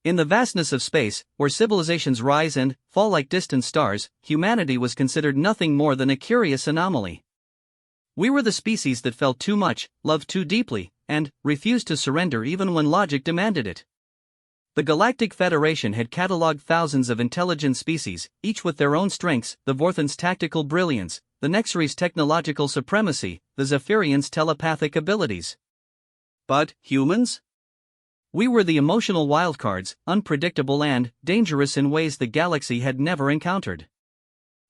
In the vastness of space, where civilizations rise and fall like distant stars, humanity was considered nothing more than a curious anomaly. We were the species that felt too much, loved too deeply, and refused to surrender even when logic demanded it. The Galactic Federation had catalogued thousands of intelligent species, each with their own strengths: the Vorthons' tactical brilliance, the Nexaries' technological supremacy, the Zephyrians' telepathic abilities. But humans? We were the emotional wildcards, unpredictable and dangerous in ways the galaxy had never encountered.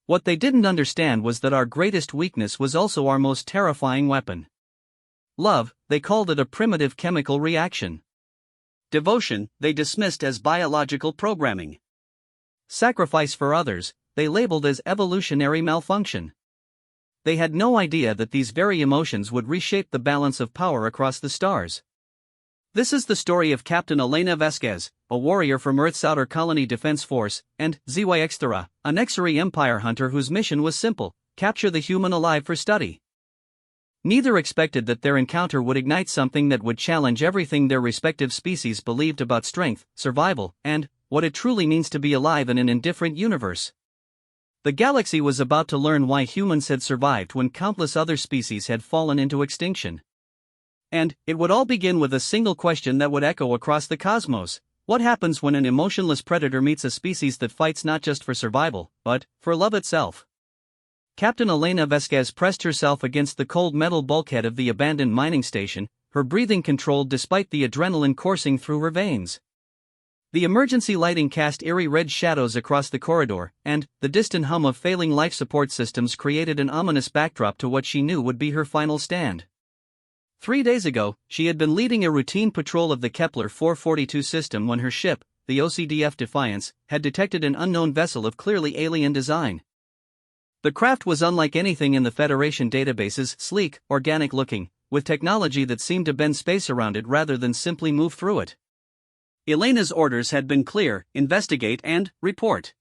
What they didn't understand was that our greatest weakness was also our most terrifying weapon. Love, they called it a primitive chemical reaction. Devotion, they dismissed as biological programming. Sacrifice for others, they labeled as evolutionary malfunction. They had no idea that these very emotions would reshape the balance of power across the stars. This is the story of Captain Elena Vasquez, a warrior from Earth's Outer Colony Defense Force, and ZY, a Nexari Empire hunter whose mission was simple: capture the human alive for study. Neither expected that their encounter would ignite something that would challenge everything their respective species believed about strength, survival, and what it truly means to be alive in an indifferent universe. The galaxy was about to learn why humans had survived when countless other species had fallen into extinction. And it would all begin with a single question that would echo across the cosmos: what happens when an emotionless predator meets a species that fights not just for survival, but for love itself? Captain Elena Vasquez pressed herself against the cold metal bulkhead of the abandoned mining station, her breathing controlled despite the adrenaline coursing through her veins. The emergency lighting cast eerie red shadows across the corridor, and the distant hum of failing life support systems created an ominous backdrop to what she knew would be her final stand. 3 days ago, she had been leading a routine patrol of the Kepler 442 system when her ship, the OCDF Defiance, had detected an unknown vessel of clearly alien design. The craft was unlike anything in the Federation databases: sleek, organic-looking, with technology that seemed to bend space around it rather than simply move through it. Elena's orders had been clear: investigate and report.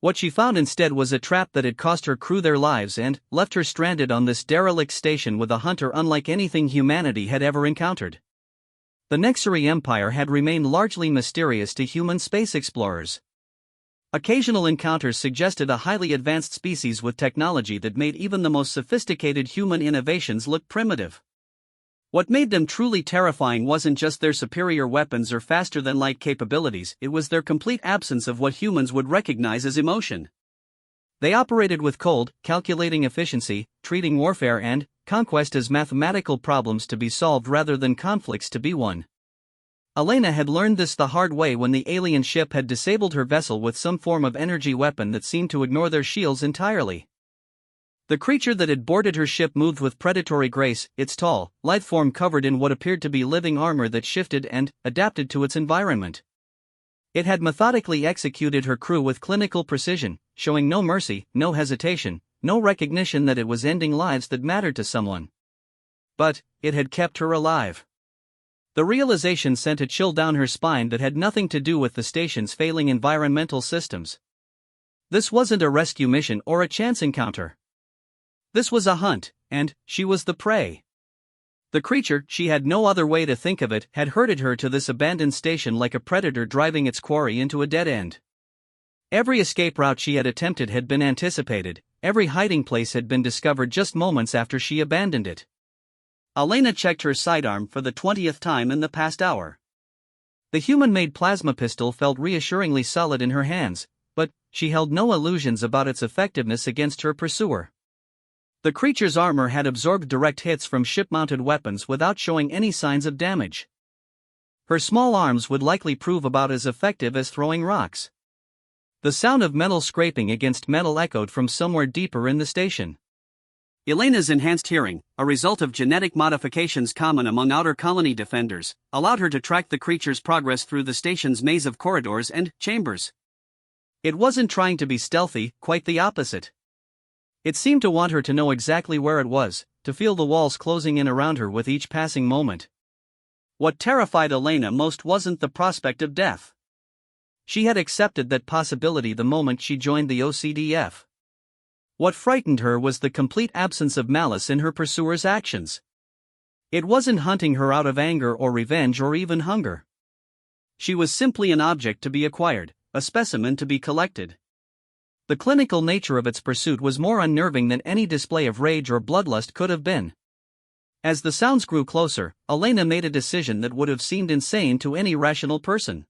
What she found instead was a trap that had cost her crew their lives and left her stranded on this derelict station with a hunter unlike anything humanity had ever encountered. The Nexari Empire had remained largely mysterious to human space explorers. Occasional encounters suggested a highly advanced species with technology that made even the most sophisticated human innovations look primitive. What made them truly terrifying wasn't just their superior weapons or faster-than-light capabilities, it was their complete absence of what humans would recognize as emotion. They operated with cold, calculating efficiency, treating warfare and conquest as mathematical problems to be solved rather than conflicts to be won. Elena had learned this the hard way when the alien ship had disabled her vessel with some form of energy weapon that seemed to ignore their shields entirely. The creature that had boarded her ship moved with predatory grace, its tall, lithe form covered in what appeared to be living armor that shifted and adapted to its environment. It had methodically executed her crew with clinical precision, showing no mercy, no hesitation, no recognition that it was ending lives that mattered to someone. But it had kept her alive. The realization sent a chill down her spine that had nothing to do with the station's failing environmental systems. This wasn't a rescue mission or a chance encounter. This was a hunt, and she was the prey. The creature, she had no other way to think of it, had herded her to this abandoned station like a predator driving its quarry into a dead end. Every escape route she had attempted had been anticipated, every hiding place had been discovered just moments after she abandoned it. Elena checked her sidearm for the 20th time in the past hour. The human-made plasma pistol felt reassuringly solid in her hands, but she held no illusions about its effectiveness against her pursuer. The creature's armor had absorbed direct hits from ship-mounted weapons without showing any signs of damage. Her small arms would likely prove about as effective as throwing rocks. The sound of metal scraping against metal echoed from somewhere deeper in the station. Elena's enhanced hearing, a result of genetic modifications common among outer colony defenders, allowed her to track the creature's progress through the station's maze of corridors and chambers. It wasn't trying to be stealthy, quite the opposite. It seemed to want her to know exactly where it was, to feel the walls closing in around her with each passing moment. What terrified Elena most wasn't the prospect of death. She had accepted that possibility the moment she joined the OCDF. What frightened her was the complete absence of malice in her pursuer's actions. It wasn't hunting her out of anger or revenge or even hunger. She was simply an object to be acquired, a specimen to be collected. The clinical nature of its pursuit was more unnerving than any display of rage or bloodlust could have been. As the sounds grew closer, Elena made a decision that would have seemed insane to any rational person.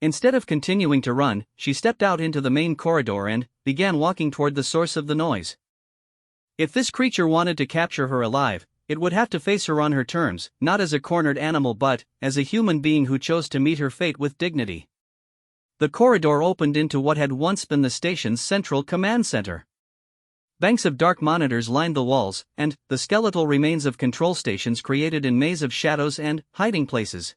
Instead of continuing to run, she stepped out into the main corridor and began walking toward the source of the noise. If this creature wanted to capture her alive, it would have to face her on her terms, not as a cornered animal but as a human being who chose to meet her fate with dignity. The corridor opened into what had once been the station's central command center. Banks of dark monitors lined the walls, and the skeletal remains of control stations created a maze of shadows and hiding places.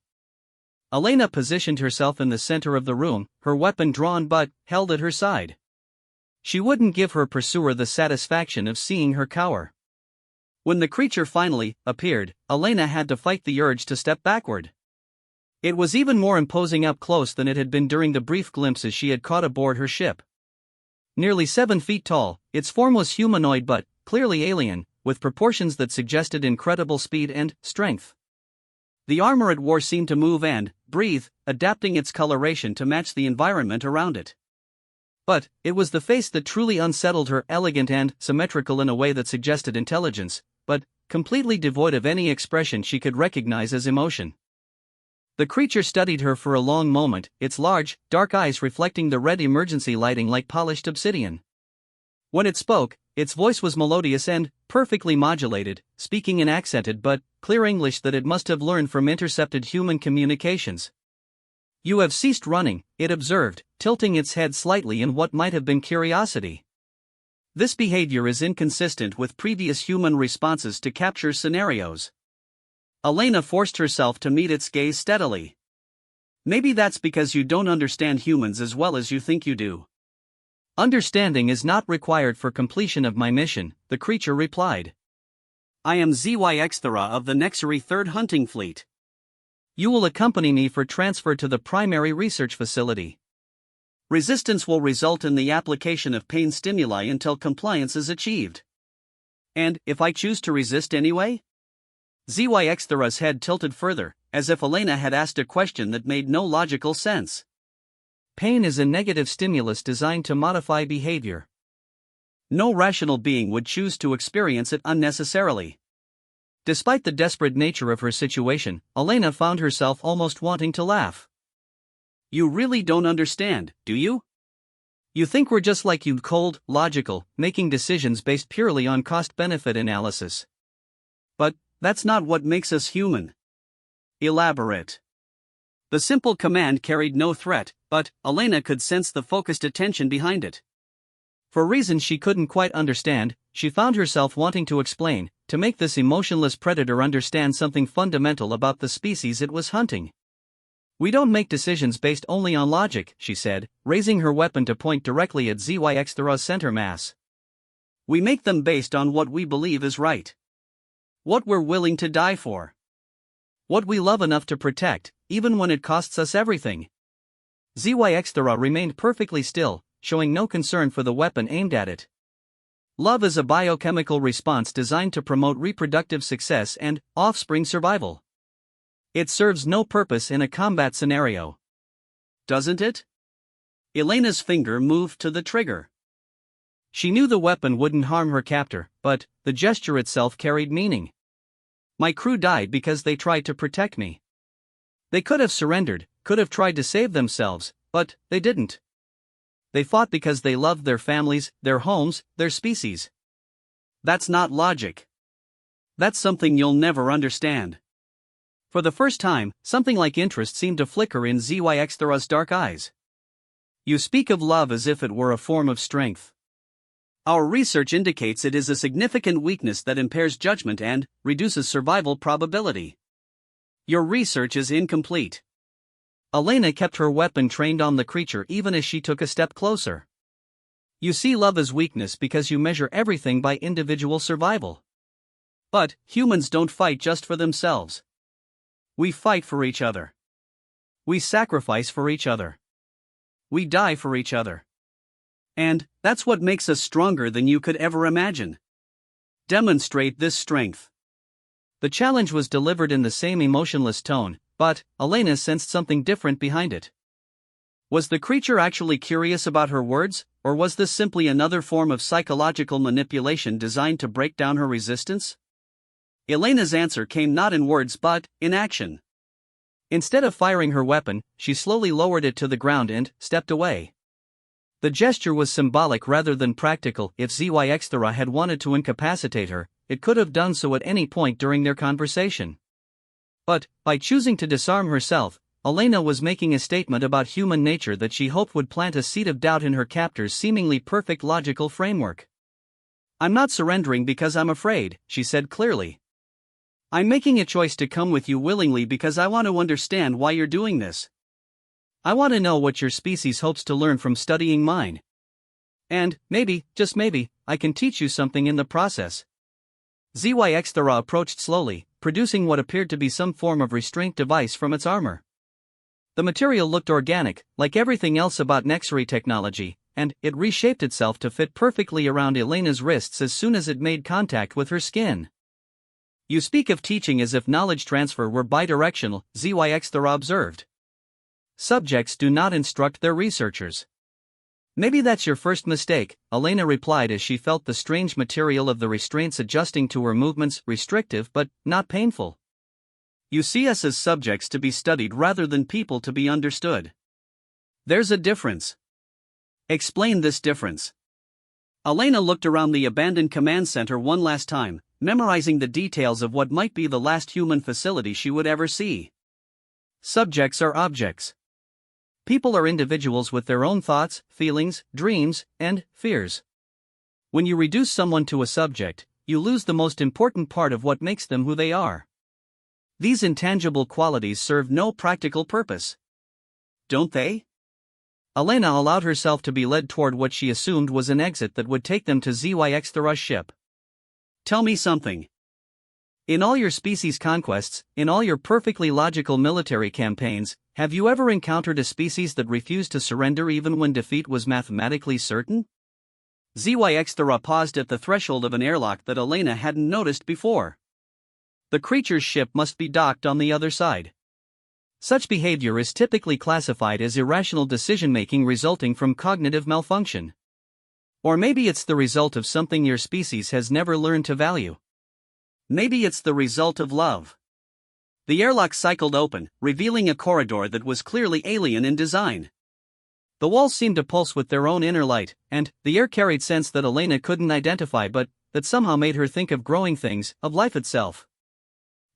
Elena positioned herself in the center of the room, her weapon drawn but held at her side. She wouldn't give her pursuer the satisfaction of seeing her cower. When the creature finally appeared, Elena had to fight the urge to step backward. It was even more imposing up close than it had been during the brief glimpses she had caught aboard her ship. Nearly 7 feet tall, its form was humanoid but clearly alien, with proportions that suggested incredible speed and strength. The armor it wore seemed to move and breathe, adapting its coloration to match the environment around it. But it was the face that truly unsettled her, elegant and symmetrical in a way that suggested intelligence, but completely devoid of any expression she could recognize as emotion. The creature studied her for a long moment, its large, dark eyes reflecting the red emergency lighting like polished obsidian. When it spoke, its voice was melodious and perfectly modulated, speaking in accented but clear English that it must have learned from intercepted human communications. "You have ceased running," it observed, tilting its head slightly in what might have been curiosity. This behavior is inconsistent with previous human responses to capture scenarios. Elena forced herself to meet its gaze steadily. "Maybe that's because you don't understand humans as well as you think you do." "Understanding is not required for completion of my mission," the creature replied. "I am ZYX-Thera of the Nexari 3rd Hunting Fleet. You will accompany me for transfer to the primary research facility. Resistance will result in the application of pain stimuli until compliance is achieved. And if I choose to resist anyway?" ZYX-Thera's head tilted further, as if Elena had asked a question that made no logical sense. "Pain is a negative stimulus designed to modify behavior. No rational being would choose to experience it unnecessarily." Despite the desperate nature of her situation, Elena found herself almost wanting to laugh. "You really don't understand, do you? You think we're just like you, cold, logical, making decisions based purely on cost-benefit analysis. But that's not what makes us human." "Elaborate." The simple command carried no threat, but Elena could sense the focused attention behind it. For reasons she couldn't quite understand, she found herself wanting to explain, to make this emotionless predator understand something fundamental about the species it was hunting. "We don't make decisions based only on logic," she said, raising her weapon to point directly at ZYX-Thera's center mass. "We make them based on what we believe is right. What we're willing to die for. What we love enough to protect, even when it costs us everything." ZYX-Thera remained perfectly still, showing no concern for the weapon aimed at it. "Love is a biochemical response designed to promote reproductive success and offspring survival. It serves no purpose in a combat scenario." "Doesn't it?" Elena's finger moved to the trigger. She knew the weapon wouldn't harm her captor, but the gesture itself carried meaning. "My crew died because they tried to protect me. They could have surrendered, could have tried to save themselves, but they didn't. They fought because they loved their families, their homes, their species." "That's not logic. That's something you'll never understand." For the first time, something like interest seemed to flicker in ZYX-Thera's dark eyes. "You speak of love as if it were a form of strength." "Our research indicates it is a significant weakness that impairs judgment and reduces survival probability. Your research is incomplete." Elena kept her weapon trained on the creature even as she took a step closer. "You see love as weakness because you measure everything by individual survival. But humans don't fight just for themselves. We fight for each other. We sacrifice for each other. We die for each other. And that's what makes us stronger than you could ever imagine. Demonstrate this strength." The challenge was delivered in the same emotionless tone, But Elena sensed something different behind it. Was the creature actually curious about her words, or was this simply another form of psychological manipulation designed to break down her resistance? Elena's answer came not in words but in action. Instead of firing her weapon, she slowly lowered it to the ground and stepped away. The gesture was symbolic rather than practical. If ZYXthera had wanted to incapacitate her, it could have done so at any point during their conversation. But, by choosing to disarm herself, Elena was making a statement about human nature that she hoped would plant a seed of doubt in her captor's seemingly perfect logical framework. "I'm not surrendering because I'm afraid," she said clearly. "I'm making a choice to come with you willingly because I want to understand why you're doing this. I want to know what your species hopes to learn from studying mine. And, maybe, just maybe, I can teach you something in the process." ZYXthera approached slowly, producing what appeared to be some form of restraint device from its armor. The material looked organic, like everything else about Nexari technology, and it reshaped itself to fit perfectly around Elena's wrists as soon as it made contact with her skin. "You speak of teaching as if knowledge transfer were bidirectional," ZYXthera observed. "Subjects do not instruct their researchers." "Maybe that's your first mistake," Elena replied as she felt the strange material of the restraints adjusting to her movements, restrictive but not painful. "You see us as subjects to be studied rather than people to be understood. There's a difference." "Explain this difference." Elena looked around the abandoned command center one last time, memorizing the details of what might be the last human facility she would ever see. Subjects are objects. People are individuals with their own thoughts, feelings, dreams, and fears. When you reduce someone to a subject, you lose the most important part of what makes them who they are. These intangible qualities serve no practical purpose. Don't they? Elena allowed herself to be led toward what she assumed was an exit that would take them to ZYXthera's ship. "Tell me something. In all your species conquests, in all your perfectly logical military campaigns, have you ever encountered a species that refused to surrender even when defeat was mathematically certain?" ZYXthera paused at the threshold of an airlock that Elena hadn't noticed before. The creature's ship must be docked on the other side. Such behavior is typically classified as irrational decision-making resulting from cognitive malfunction. Or maybe it's the result of something your species has never learned to value. Maybe it's the result of love. The airlock cycled open, revealing a corridor that was clearly alien in design. The walls seemed to pulse with their own inner light, and the air carried scents that Elena couldn't identify but that somehow made her think of growing things, of life itself.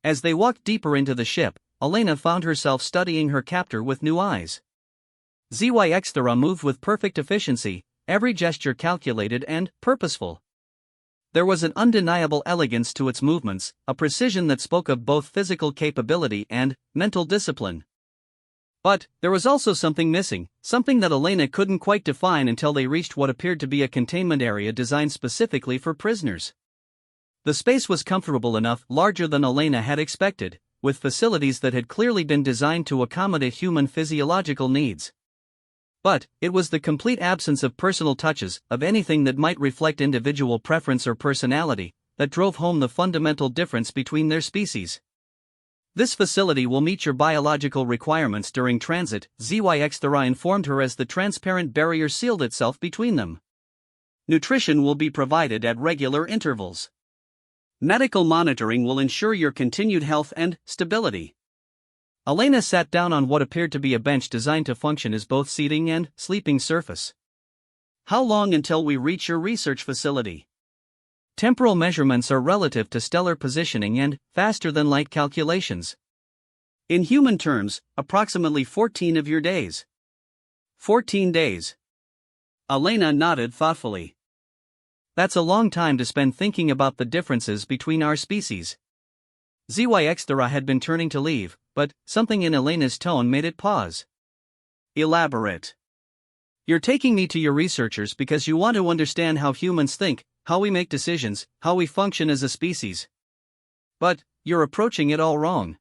As they walked deeper into the ship, Elena found herself studying her captor with new eyes. ZYXthera moved with perfect efficiency, every gesture calculated and purposeful. There was an undeniable elegance to its movements, a precision that spoke of both physical capability and mental discipline. But there was also something missing, something that Elena couldn't quite define until they reached what appeared to be a containment area designed specifically for prisoners. The space was comfortable enough, larger than Elena had expected, with facilities that had clearly been designed to accommodate human physiological needs. But it was the complete absence of personal touches, of anything that might reflect individual preference or personality, that drove home the fundamental difference between their species. "This facility will meet your biological requirements during transit," ZYXthera informed her as the transparent barrier sealed itself between them. "Nutrition will be provided at regular intervals. Medical monitoring will ensure your continued health and stability." Elena sat down on what appeared to be a bench designed to function as both seating and sleeping surface. "How long until we reach your research facility?" "Temporal measurements are relative to stellar positioning and faster-than-light calculations. In human terms, approximately 14 of your days." 14 days. Elena nodded thoughtfully. "That's a long time to spend thinking about the differences between our species." ZYXthera had been turning to leave, but something in Elena's tone made it pause. "Elaborate." "You're taking me to your researchers because you want to understand how humans think, how we make decisions, how we function as a species. But you're approaching it all wrong.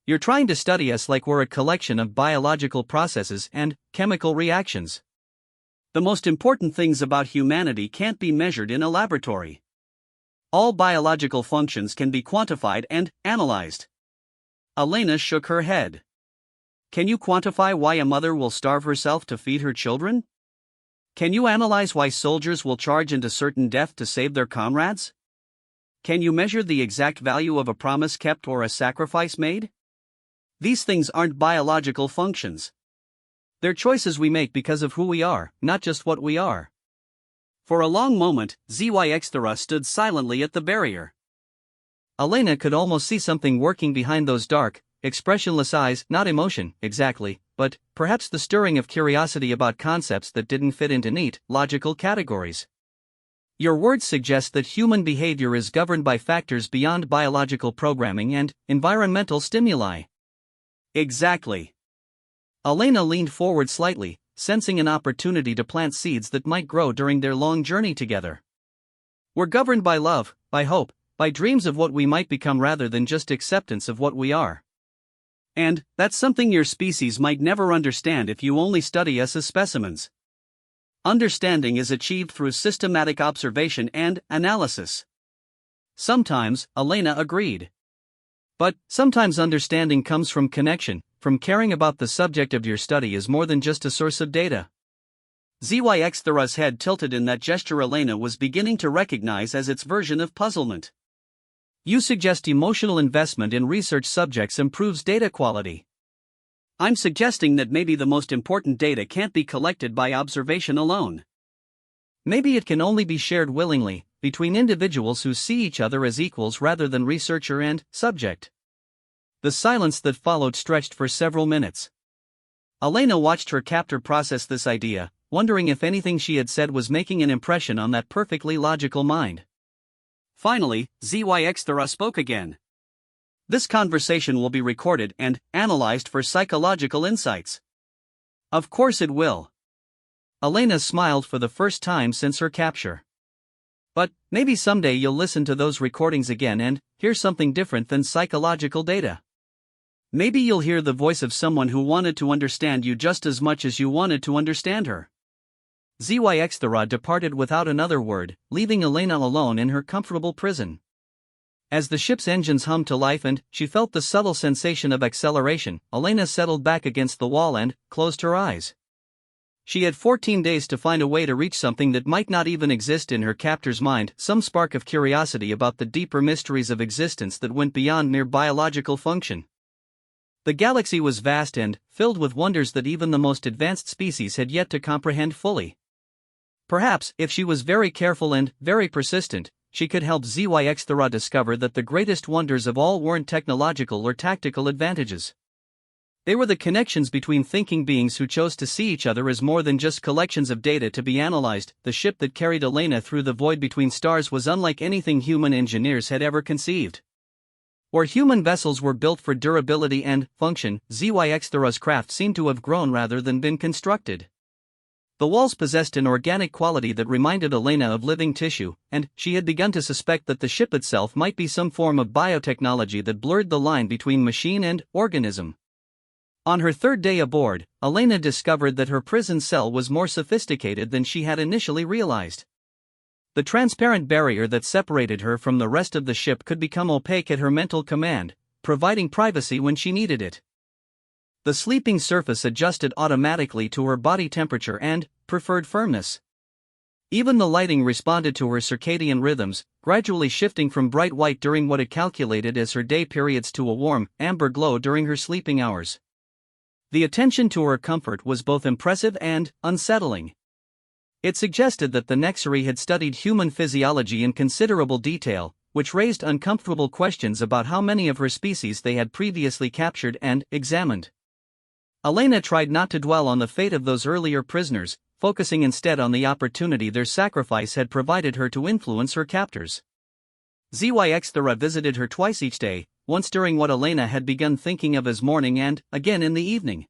You're trying to study us like we're a collection of biological processes and chemical reactions. The most important things about humanity can't be measured in a laboratory. All biological functions can be quantified and analyzed. Elena shook her head. Can you quantify why a mother will starve herself to feed her children? Can you analyze why soldiers will charge into certain death to save their comrades? Can you measure the exact value of a promise kept or a sacrifice made? These things aren't biological functions. They're choices we make because of who we are, not just what we are. For a long moment, ZYX stood silently at the barrier. Elena could almost see something working behind those dark, expressionless eyes, not emotion, exactly, but perhaps the stirring of curiosity about concepts that didn't fit into neat, logical categories. Your words suggest that human behavior is governed by factors beyond biological programming and environmental stimuli. Exactly. Elena leaned forward slightly, sensing an opportunity to plant seeds that might grow during their long journey together. We're governed by love, by hope, by dreams of what we might become rather than just acceptance of what we are. And that's something your species might never understand if you only study us as specimens. Understanding is achieved through systematic observation and analysis. Sometimes, Elena agreed. But sometimes understanding comes from connection, from caring about the subject of your study as more than just a source of data. ZYX's head tilted in that gesture Elena was beginning to recognize as its version of puzzlement. You suggest emotional investment in research subjects improves data quality. I'm suggesting that maybe the most important data can't be collected by observation alone. Maybe it can only be shared willingly, between individuals who see each other as equals rather than researcher and subject. The silence that followed stretched for several minutes. Elena watched her captor process this idea, wondering if anything she had said was making an impression on that perfectly logical mind. Finally, ZYX spoke again. This conversation will be recorded and analyzed for psychological insights. Of course it will. Elena smiled for the first time since her capture. But maybe someday you'll listen to those recordings again and hear something different than psychological data. Maybe you'll hear the voice of someone who wanted to understand you just as much as you wanted to understand her. ZYX departed without another word, leaving Elena alone in her comfortable prison. As the ship's engines hummed to life and she felt the subtle sensation of acceleration, Elena settled back against the wall and closed her eyes. She had 14 days to find a way to reach something that might not even exist in her captor's mind, some spark of curiosity about the deeper mysteries of existence that went beyond mere biological function. The galaxy was vast and filled with wonders that even the most advanced species had yet to comprehend fully. Perhaps, if she was very careful and very persistent, she could help ZYX discover that the greatest wonders of all weren't technological or tactical advantages. They were the connections between thinking beings who chose to see each other as more than just collections of data to be analyzed. The ship that carried Elena through the void between stars was unlike anything human engineers had ever conceived. Where human vessels were built for durability and function, ZYX's craft seemed to have grown rather than been constructed. The walls possessed an organic quality that reminded Elena of living tissue, and she had begun to suspect that the ship itself might be some form of biotechnology that blurred the line between machine and organism. On her third day aboard, Elena discovered that her prison cell was more sophisticated than she had initially realized. The transparent barrier that separated her from the rest of the ship could become opaque at her mental command, providing privacy when she needed it. The sleeping surface adjusted automatically to her body temperature and preferred firmness. Even the lighting responded to her circadian rhythms, gradually shifting from bright white during what it calculated as her day periods to a warm, amber glow during her sleeping hours. The attention to her comfort was both impressive and unsettling. It suggested that the Nexari had studied human physiology in considerable detail, which raised uncomfortable questions about how many of her species they had previously captured and examined. Elena tried not to dwell on the fate of those earlier prisoners, focusing instead on the opportunity their sacrifice had provided her to influence her captors. ZYX visited her twice each day, once during what Elena had begun thinking of as morning and again in the evening.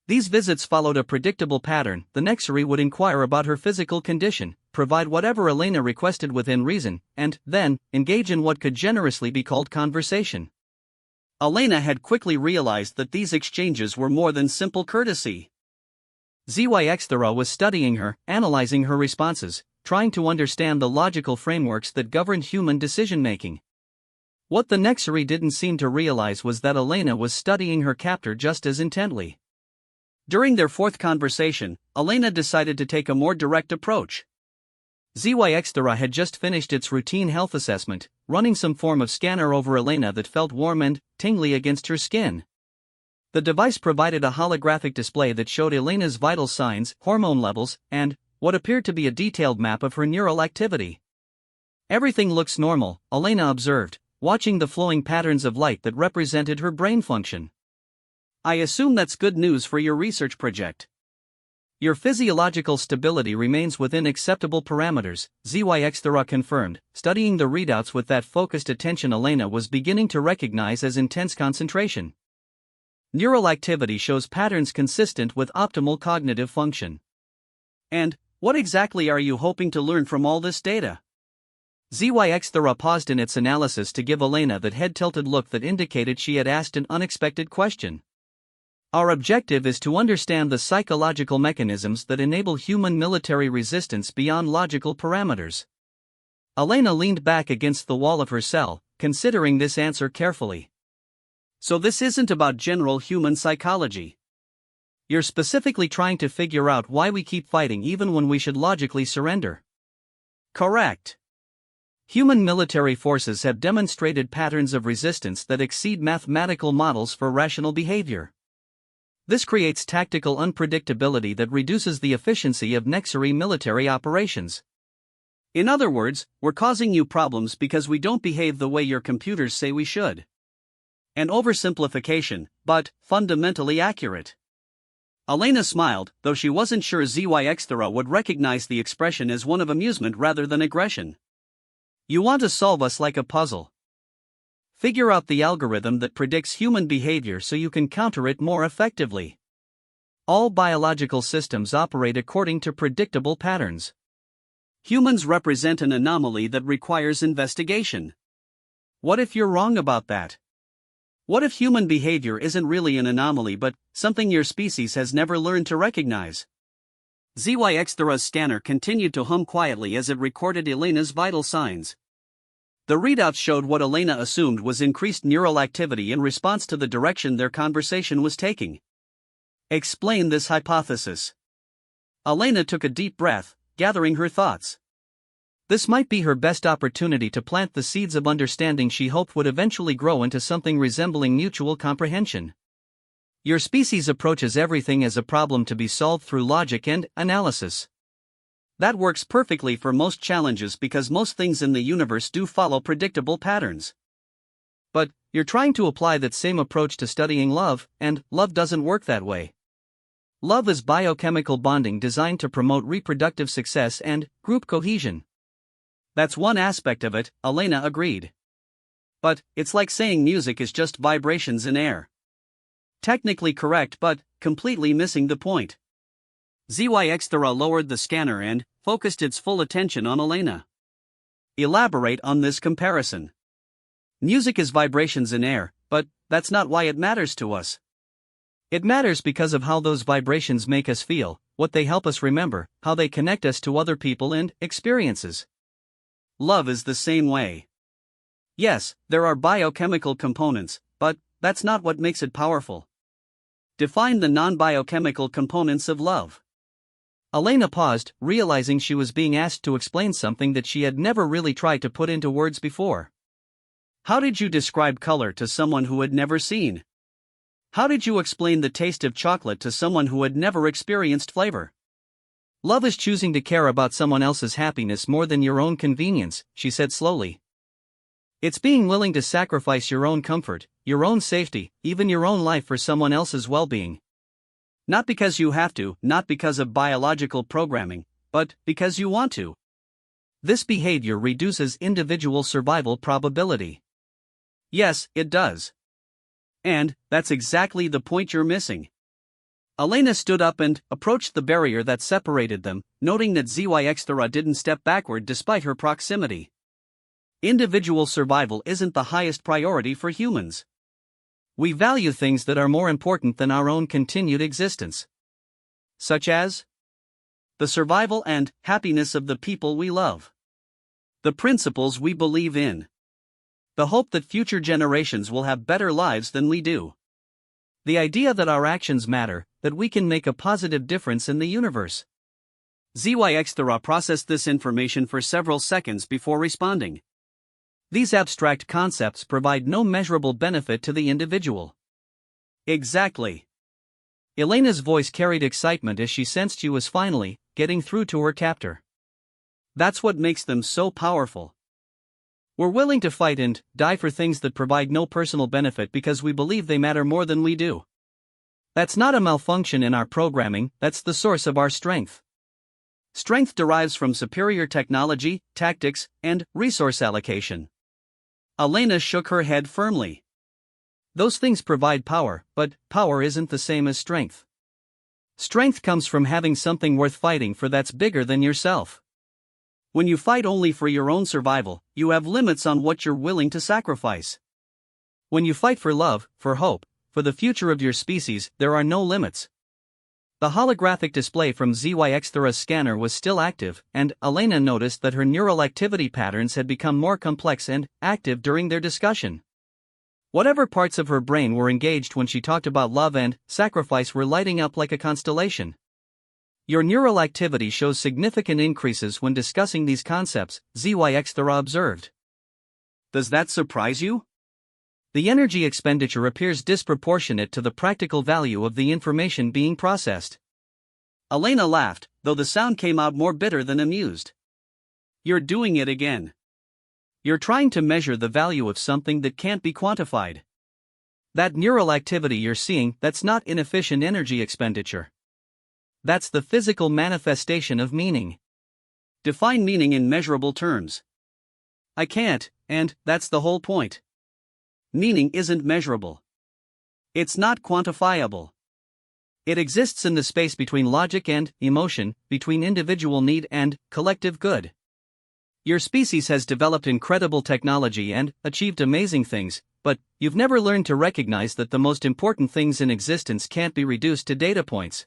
These visits followed a predictable pattern. The Nexari would inquire about her physical condition, provide whatever Elena requested within reason, and then engage in what could generously be called conversation. Elena had quickly realized that these exchanges were more than simple courtesy. ZYX was studying her, analyzing her responses, trying to understand the logical frameworks that governed human decision-making. What the Nexari didn't seem to realize was that Elena was studying her captor just as intently. During their fourth conversation, Elena decided to take a more direct approach. ZYXthera had just finished its routine health assessment, running some form of scanner over Elena that felt warm and tingly against her skin. The device provided a holographic display that showed Elena's vital signs, hormone levels, and what appeared to be a detailed map of her neural activity. "Everything looks normal," Elena observed, watching the flowing patterns of light that represented her brain function. "I assume that's good news for your research project." "Your physiological stability remains within acceptable parameters," ZYXthera confirmed, studying the readouts with that focused attention Elena was beginning to recognize as intense concentration. "Neural activity shows patterns consistent with optimal cognitive function." "And what exactly are you hoping to learn from all this data?" ZYXthera paused in its analysis to give Elena that head-tilted look that indicated she had asked an unexpected question. "Our objective is to understand the psychological mechanisms that enable human military resistance beyond logical parameters." Elena leaned back against the wall of her cell, considering this answer carefully. "So this isn't about general human psychology. You're specifically trying to figure out why we keep fighting even when we should logically surrender." "Correct. Human military forces have demonstrated patterns of resistance that exceed mathematical models for rational behavior. This creates tactical unpredictability that reduces the efficiency of Nexari military operations." "In other words, we're causing you problems because we don't behave the way your computers say we should." An oversimplification, but fundamentally accurate. Elena smiled, though she wasn't sure ZYXthera would recognize the expression as one of amusement rather than aggression. "You want to solve us like a puzzle. Figure out the algorithm that predicts human behavior so you can counter it more effectively. All biological systems operate according to predictable patterns. Humans represent an anomaly that requires investigation." What if you're wrong about that? What if human behavior isn't really an anomaly but something your species has never learned to recognize? ZYXthera's scanner continued to hum quietly as it recorded Elena's vital signs. The readouts showed what Elena assumed was increased neural activity in response to the direction their conversation was taking. "Explain this hypothesis." Elena took a deep breath, gathering her thoughts. This might be her best opportunity to plant the seeds of understanding she hoped would eventually grow into something resembling mutual comprehension. "Your species approaches everything as a problem to be solved through logic and analysis. That works perfectly for most challenges because most things in the universe do follow predictable patterns. But you're trying to apply that same approach to studying love, and love doesn't work that way. Love is biochemical bonding designed to promote reproductive success and group cohesion." "That's one aspect of it," Elena agreed. "But it's like saying music is just vibrations in air." Technically correct but completely missing the point. ZYXthera lowered the scanner and focused its full attention on Elena. "Elaborate on this comparison." "Music is vibrations in air, but that's not why it matters to us." "It matters because of how those vibrations make us feel, what they help us remember, how they connect us to other people and experiences." "Love is the same way." "Yes, there are biochemical components, but that's not what makes it powerful." "Define the non-biochemical components of love." Elena paused, realizing she was being asked to explain something that she had never really tried to put into words before. "How did you describe color to someone who had never seen? How did you explain the taste of chocolate to someone who had never experienced flavor?" "Love is choosing to care about someone else's happiness more than your own convenience," she said slowly. "It's being willing to sacrifice your own comfort, your own safety, even your own life for someone else's well-being. Not because you have to, not because of biological programming, but because you want to." This behavior reduces individual survival probability. "Yes, it does. And that's exactly the point you're missing." Elena stood up and approached the barrier that separated them, noting that ZYXthera didn't step backward despite her proximity. "Individual survival isn't the highest priority for humans. We value things that are more important than our own continued existence." "Such as?" "The survival and happiness of the people we love. The principles we believe in." The hope that future generations will have better lives than we do. The idea that our actions matter, that we can make a positive difference in the universe. ZYX processed this information for several seconds before responding. These abstract concepts provide no measurable benefit to the individual. Exactly. Elena's voice carried excitement as she sensed she was finally getting through to her captor. That's what makes them so powerful. We're willing to fight and die for things that provide no personal benefit because we believe they matter more than we do. That's not a malfunction in our programming, that's the source of our strength. Strength derives from superior technology, tactics, and resource allocation. Elena shook her head firmly. Those things provide power, but power isn't the same as strength. Strength comes from having something worth fighting for that's bigger than yourself. When you fight only for your own survival, you have limits on what you're willing to sacrifice. When you fight for love, for hope, for the future of your species, there are no limits. The holographic display from ZYX scanner was still active, and Elena noticed that her neural activity patterns had become more complex and active during their discussion. Whatever parts of her brain were engaged when she talked about love and sacrifice were lighting up like a constellation. Your neural activity shows significant increases when discussing these concepts, ZYX observed. Does that surprise you? The energy expenditure appears disproportionate to the practical value of the information being processed. Elena laughed, though the sound came out more bitter than amused. You're doing it again. You're trying to measure the value of something that can't be quantified. That neural activity you're seeing, that's not inefficient energy expenditure. That's the physical manifestation of meaning. Define meaning in measurable terms. I can't, and that's the whole point. Meaning isn't measurable. It's not quantifiable. It exists in the space between logic and emotion, between individual need and collective good. Your species has developed incredible technology and achieved amazing things, but you've never learned to recognize that the most important things in existence can't be reduced to data points.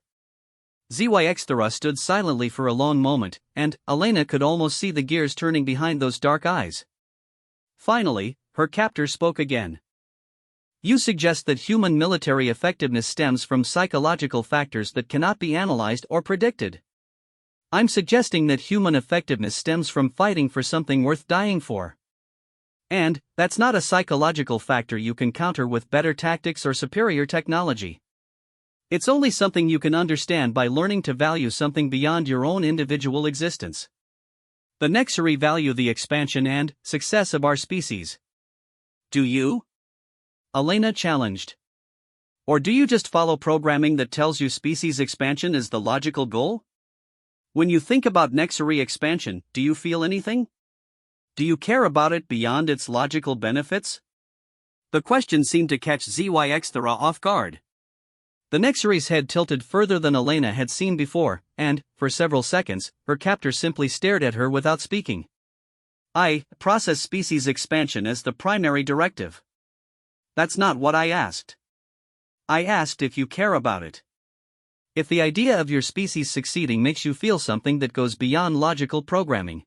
ZYX stood silently for a long moment, and Elena could almost see the gears turning behind those dark eyes. Finally, her captor spoke again. You suggest that human military effectiveness stems from psychological factors that cannot be analyzed or predicted. I'm suggesting that human effectiveness stems from fighting for something worth dying for. And that's not a psychological factor you can counter with better tactics or superior technology. It's only something you can understand by learning to value something beyond your own individual existence. The Nexari value the expansion and success of our species. Do you? Elena challenged. Or do you just follow programming that tells you species expansion is the logical goal? When you think about Nexari expansion, do you feel anything? Do you care about it beyond its logical benefits? The question seemed to catch ZYX off guard. The Nexari's head tilted further than Elena had seen before, and, for several seconds, her captor simply stared at her without speaking. I process species expansion as the primary directive. That's not what I asked. I asked if you care about it. If the idea of your species succeeding makes you feel something that goes beyond logical programming.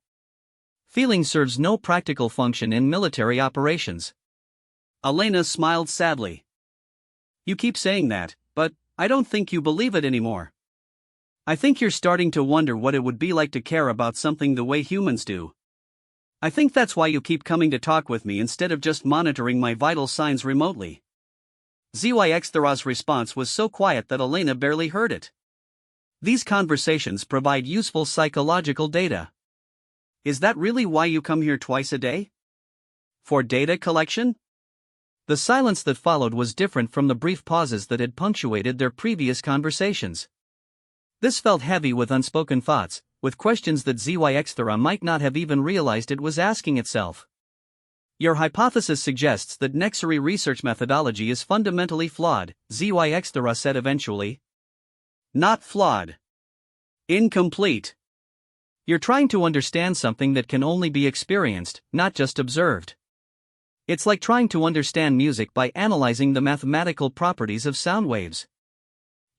Feeling serves no practical function in military operations. Elena smiled sadly. You keep saying that, but I don't think you believe it anymore. I think you're starting to wonder what it would be like to care about something the way humans do. I think that's why you keep coming to talk with me instead of just monitoring my vital signs remotely. ZYX response was so quiet that Elena barely heard it. These conversations provide useful psychological data. Is that really why you come here twice a day? For data collection? The silence that followed was different from the brief pauses that had punctuated their previous conversations. This felt heavy with unspoken thoughts, with questions that ZYX might not have even realized it was asking itself. Your hypothesis suggests that Nexari research methodology is fundamentally flawed, ZYX said eventually. Not flawed. Incomplete. You're trying to understand something that can only be experienced, not just observed. It's like trying to understand music by analyzing the mathematical properties of sound waves.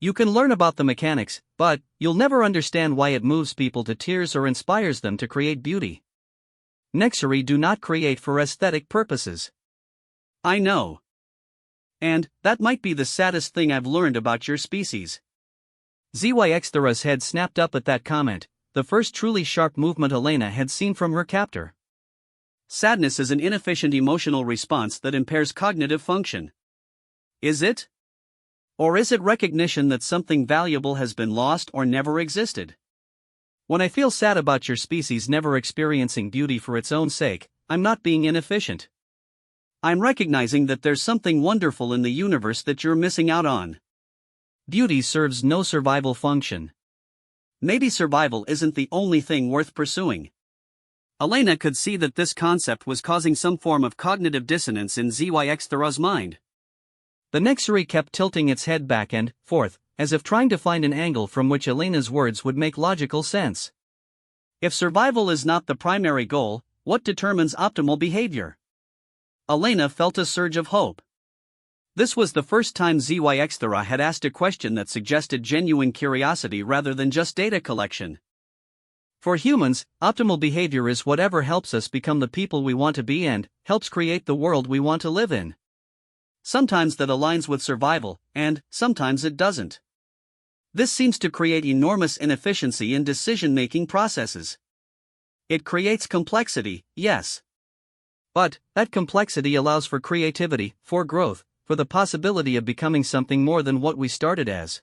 You can learn about the mechanics, but you'll never understand why it moves people to tears or inspires them to create beauty. Nexari do not create for aesthetic purposes. I know. And that might be the saddest thing I've learned about your species. ZYXthera's head snapped up at that comment, the first truly sharp movement Elena had seen from her captor. Sadness is an inefficient emotional response that impairs cognitive function. Is it? Or is it recognition that something valuable has been lost or never existed? When I feel sad about your species never experiencing beauty for its own sake, I'm not being inefficient. I'm recognizing that there's something wonderful in the universe that you're missing out on. Beauty serves no survival function. Maybe survival isn't the only thing worth pursuing. Elena could see that this concept was causing some form of cognitive dissonance in ZYXthera's mind. The Nexari kept tilting its head back and forth, as if trying to find an angle from which Elena's words would make logical sense. If survival is not the primary goal, what determines optimal behavior? Elena felt a surge of hope. This was the first time ZYXthera had asked a question that suggested genuine curiosity rather than just data collection. For humans, optimal behavior is whatever helps us become the people we want to be and helps create the world we want to live in. Sometimes that aligns with survival, and sometimes it doesn't. This seems to create enormous inefficiency in decision-making processes. It creates complexity, yes. But that complexity allows for creativity, for growth, for the possibility of becoming something more than what we started as.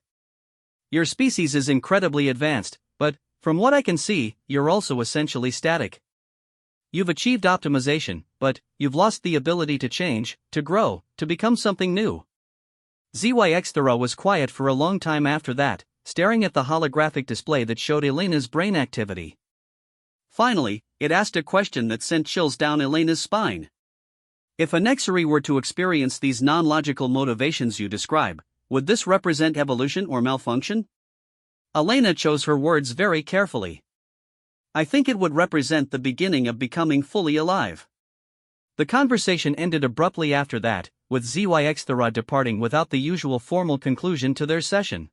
Your species is incredibly advanced, but, from what I can see, you're also essentially static. You've achieved optimization, but you've lost the ability to change, to grow, to become something new. ZYXthera was quiet for a long time after that, staring at the holographic display that showed Elena's brain activity. Finally, it asked a question that sent chills down Elena's spine. If a Nexari were to experience these non-logical motivations you describe, would this represent evolution or malfunction? Elena chose her words very carefully. I think it would represent the beginning of becoming fully alive. The conversation ended abruptly after that, with ZYXthera departing without the usual formal conclusion to their session.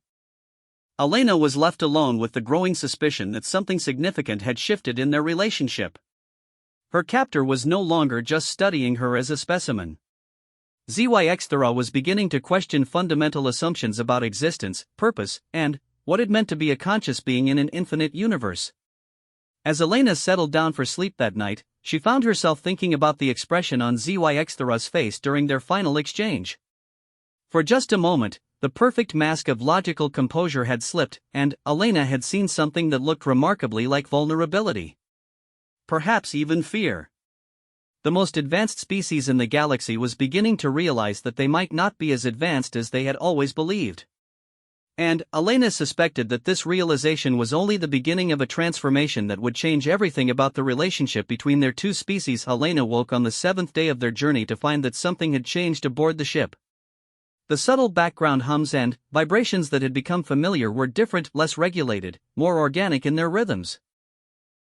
Elena was left alone with the growing suspicion that something significant had shifted in their relationship. Her captor was no longer just studying her as a specimen. ZYXthera was beginning to question fundamental assumptions about existence, purpose, and what it meant to be a conscious being in an infinite universe. As Elena settled down for sleep that night, she found herself thinking about the expression on ZYXthera's face during their final exchange. For just a moment, the perfect mask of logical composure had slipped, and Elena had seen something that looked remarkably like vulnerability. Perhaps even fear. The most advanced species in the galaxy was beginning to realize that they might not be as advanced as they had always believed. And Elena suspected that this realization was only the beginning of a transformation that would change everything about the relationship between their two species. Elena woke on the 7th day of their journey to find that something had changed aboard the ship. The subtle background hums and vibrations that had become familiar were different, less regulated, more organic in their rhythms.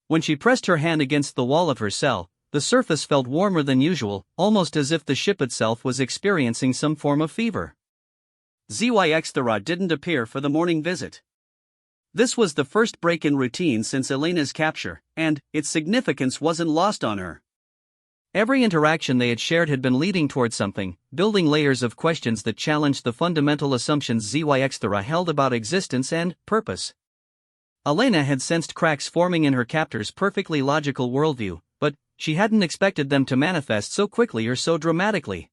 When she pressed her hand against the wall of her cell, the surface felt warmer than usual, almost as if the ship itself was experiencing some form of fever. ZYXthera didn't appear for the morning visit. This was the first break in routine since Elena's capture, and its significance wasn't lost on her. Every interaction they had shared had been leading towards something, building layers of questions that challenged the fundamental assumptions ZYXthera held about existence and purpose. Elena had sensed cracks forming in her captor's perfectly logical worldview, but she hadn't expected them to manifest so quickly or so dramatically.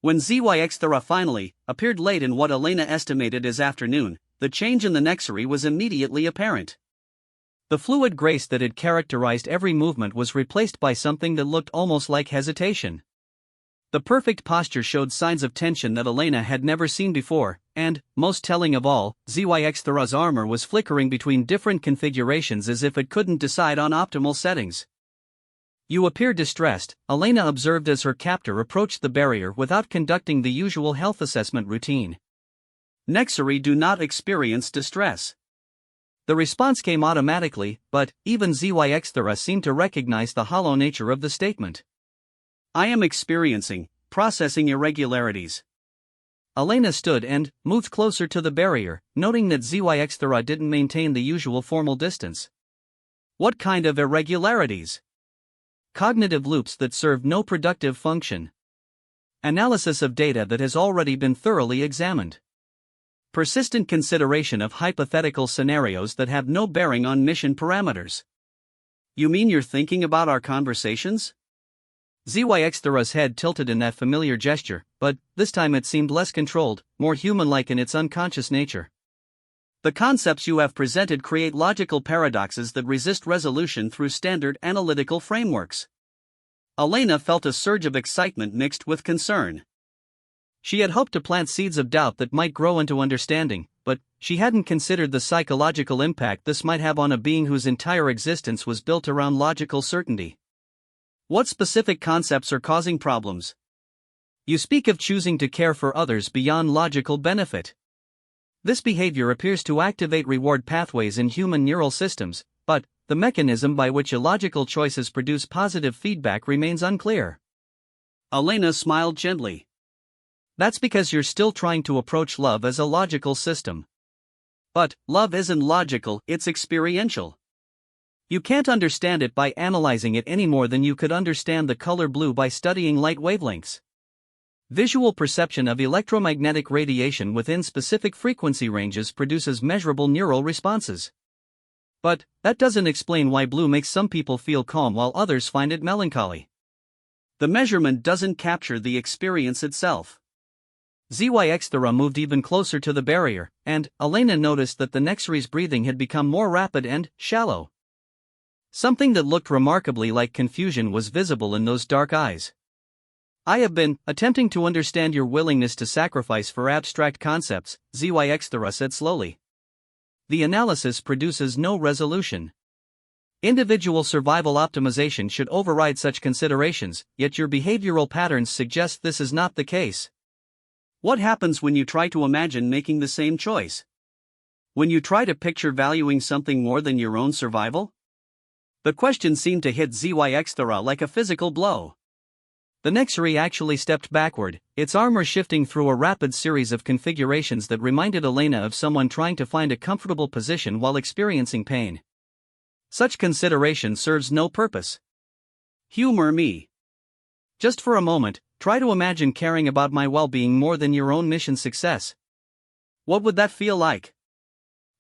When ZYXthera finally appeared late in what Elena estimated as afternoon, the change in the Nexari was immediately apparent. The fluid grace that had characterized every movement was replaced by something that looked almost like hesitation. The perfect posture showed signs of tension that Elena had never seen before, and, most telling of all, ZYXthera's armor was flickering between different configurations as if it couldn't decide on optimal settings. You appear distressed, Elena observed as her captor approached the barrier without conducting the usual health assessment routine. Nexari do not experience distress. The response came automatically, but even ZYXthera seemed to recognize the hollow nature of the statement. I am experiencing processing irregularities. Elena stood and moved closer to the barrier, noting that ZYXthera didn't maintain the usual formal distance. What kind of irregularities? cognitive loops that serve no productive function. Analysis of data that has already been thoroughly examined. Persistent consideration of hypothetical scenarios that have no bearing on mission parameters. You mean you're thinking about our conversations? ZYX-Thera's head tilted in that familiar gesture, but this time it seemed less controlled, more human-like in its unconscious nature. The concepts you have presented create logical paradoxes that resist resolution through standard analytical frameworks. Elena felt a surge of excitement mixed with concern. She had hoped to plant seeds of doubt that might grow into understanding, but she hadn't considered the psychological impact this might have on a being whose entire existence was built around logical certainty. What specific concepts are causing problems? You speak of choosing to care for others beyond logical benefit. This behavior appears to activate reward pathways in human neural systems, but the mechanism by which illogical choices produce positive feedback remains unclear. Elena smiled gently. That's because you're still trying to approach love as a logical system. But love isn't logical, it's experiential. You can't understand it by analyzing it any more than you could understand the color blue by studying light wavelengths. Visual perception of electromagnetic radiation within specific frequency ranges produces measurable neural responses. But that doesn't explain why blue makes some people feel calm while others find it melancholy. The measurement doesn't capture the experience itself. ZYX-Thera moved even closer to the barrier, and Elena noticed that the Nexari's breathing had become more rapid and shallow. Something that looked remarkably like confusion was visible in those dark eyes. I have been attempting to understand your willingness to sacrifice for abstract concepts, ZYX-Thera said slowly. The analysis produces no resolution. Individual survival optimization should override such considerations, yet your behavioral patterns suggest this is not the case. What happens when you try to imagine making the same choice? When you try to picture valuing something more than your own survival? The question seemed to hit ZYX-Thera like a physical blow. The Nexari actually stepped backward, its armor shifting through a rapid series of configurations that reminded Elena of someone trying to find a comfortable position while experiencing pain. Such consideration serves no purpose. Humor me. Just for a moment, try to imagine caring about my well-being more than your own mission success. What would that feel like?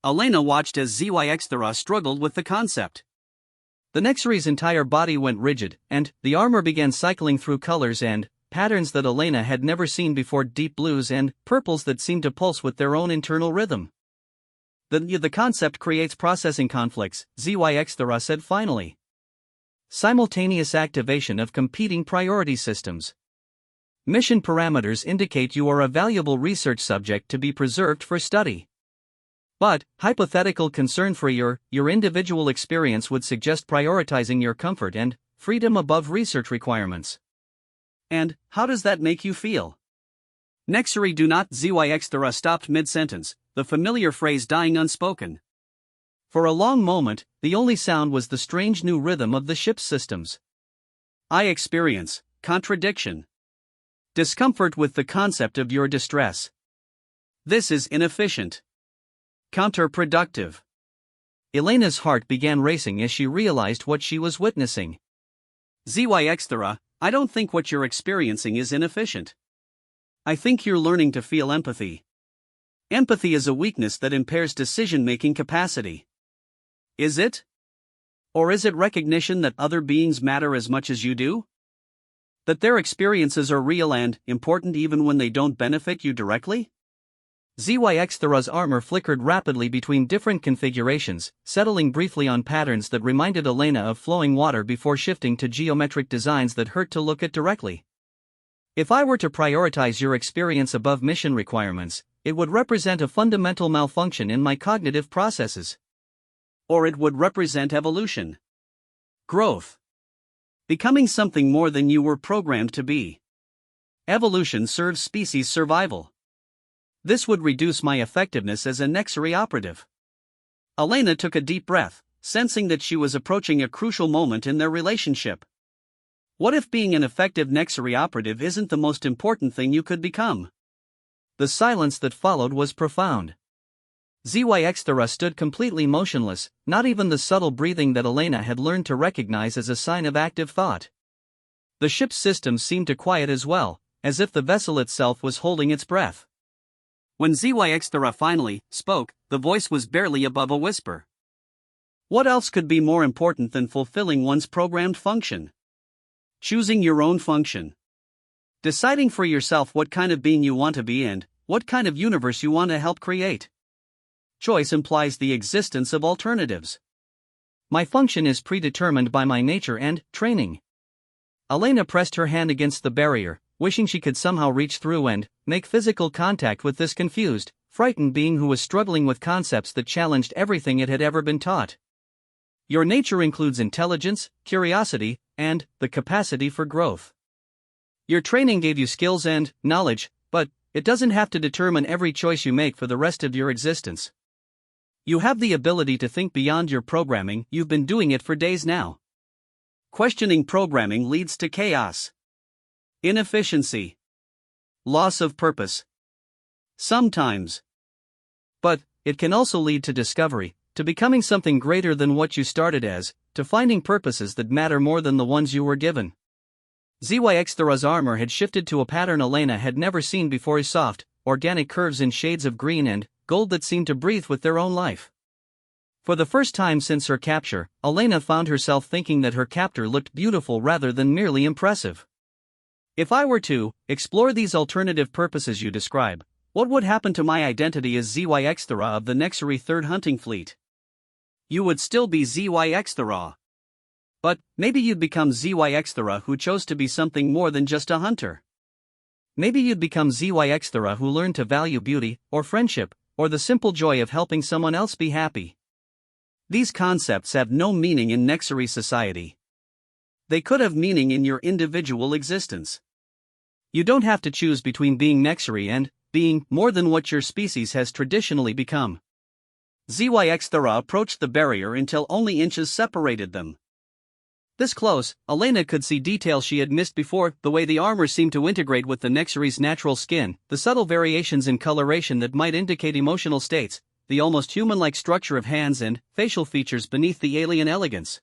Elena watched as ZYX-Thera struggled with the concept. The Nexari's entire body went rigid, and the armor began cycling through colors and patterns that Elena had never seen before, deep blues and purples that seemed to pulse with their own internal rhythm. The concept creates processing conflicts, ZYX-Thera said finally. Simultaneous activation of competing priority systems. Mission parameters indicate you are a valuable research subject to be preserved for study. But hypothetical concern for your individual experience would suggest prioritizing your comfort and freedom above research requirements. And how does that make you feel? Nexari do not. ZYX-Thera stopped mid-sentence, the familiar phrase dying unspoken. For a long moment, the only sound was the strange new rhythm of the ship's systems. I experience contradiction. Discomfort with the concept of your distress. This is inefficient. Counterproductive. Elena's heart began racing as she realized what she was witnessing. ZYX-Thera, I don't think what you're experiencing is inefficient. I think you're learning to feel empathy. Empathy is a weakness that impairs decision-making capacity. Is it? Or is it recognition that other beings matter as much as you do? That their experiences are real and important even when they don't benefit you directly? ZYX-Thera's armor flickered rapidly between different configurations, settling briefly on patterns that reminded Elena of flowing water before shifting to geometric designs that hurt to look at directly. If I were to prioritize your experience above mission requirements, it would represent a fundamental malfunction in my cognitive processes. Or it would represent evolution. Growth. Becoming something more than you were programmed to be. Evolution serves species survival. This would reduce my effectiveness as a Nexari operative. Elena took a deep breath, sensing that she was approaching a crucial moment in their relationship. What if being an effective Nexari operative isn't the most important thing you could become? The silence that followed was profound. ZYX stood completely motionless, not even the subtle breathing that Elena had learned to recognize as a sign of active thought. The ship's systems seemed to quiet as well, as if the vessel itself was holding its breath. When ZYX finally spoke, the voice was barely above a whisper. What else could be more important than fulfilling one's programmed function? Choosing your own function. Deciding for yourself what kind of being you want to be and what kind of universe you want to help create. Choice implies the existence of alternatives. My function is predetermined by my nature and training. Elena pressed her hand against the barrier, wishing she could somehow reach through and make physical contact with this confused, frightened being who was struggling with concepts that challenged everything it had ever been taught. Your nature includes intelligence, curiosity, and the capacity for growth. Your training gave you skills and knowledge, but it doesn't have to determine every choice you make for the rest of your existence. You have the ability to think beyond your programming. You've been doing it for days now. Questioning programming leads to chaos, inefficiency, loss of purpose. Sometimes. But it can also lead to discovery, to becoming something greater than what you started as, to finding purposes that matter more than the ones you were given. ZYX's armor had shifted to a pattern Elena had never seen before, soft, organic curves in shades of green and gold that seemed to breathe with their own life. For the first time since her capture, Elena found herself thinking that her captor looked beautiful rather than merely impressive. If I were to explore these alternative purposes you describe, what would happen to my identity as ZYX of the Nexary 3rd Hunting Fleet? You would still be ZYX. But maybe you'd become ZYX who chose to be something more than just a hunter. Maybe you'd become ZYX who learned to value beauty, or friendship, or the simple joy of helping someone else be happy. These concepts have no meaning in Nexary society. They could have meaning in your individual existence. You don't have to choose between being Nexary and being more than what your species has traditionally become. ZYX approached the barrier until only inches separated them. This close, Elena could see details she had missed before: the way the armor seemed to integrate with the Nexary's natural skin, the subtle variations in coloration that might indicate emotional states, the almost human-like structure of hands and facial features beneath the alien elegance.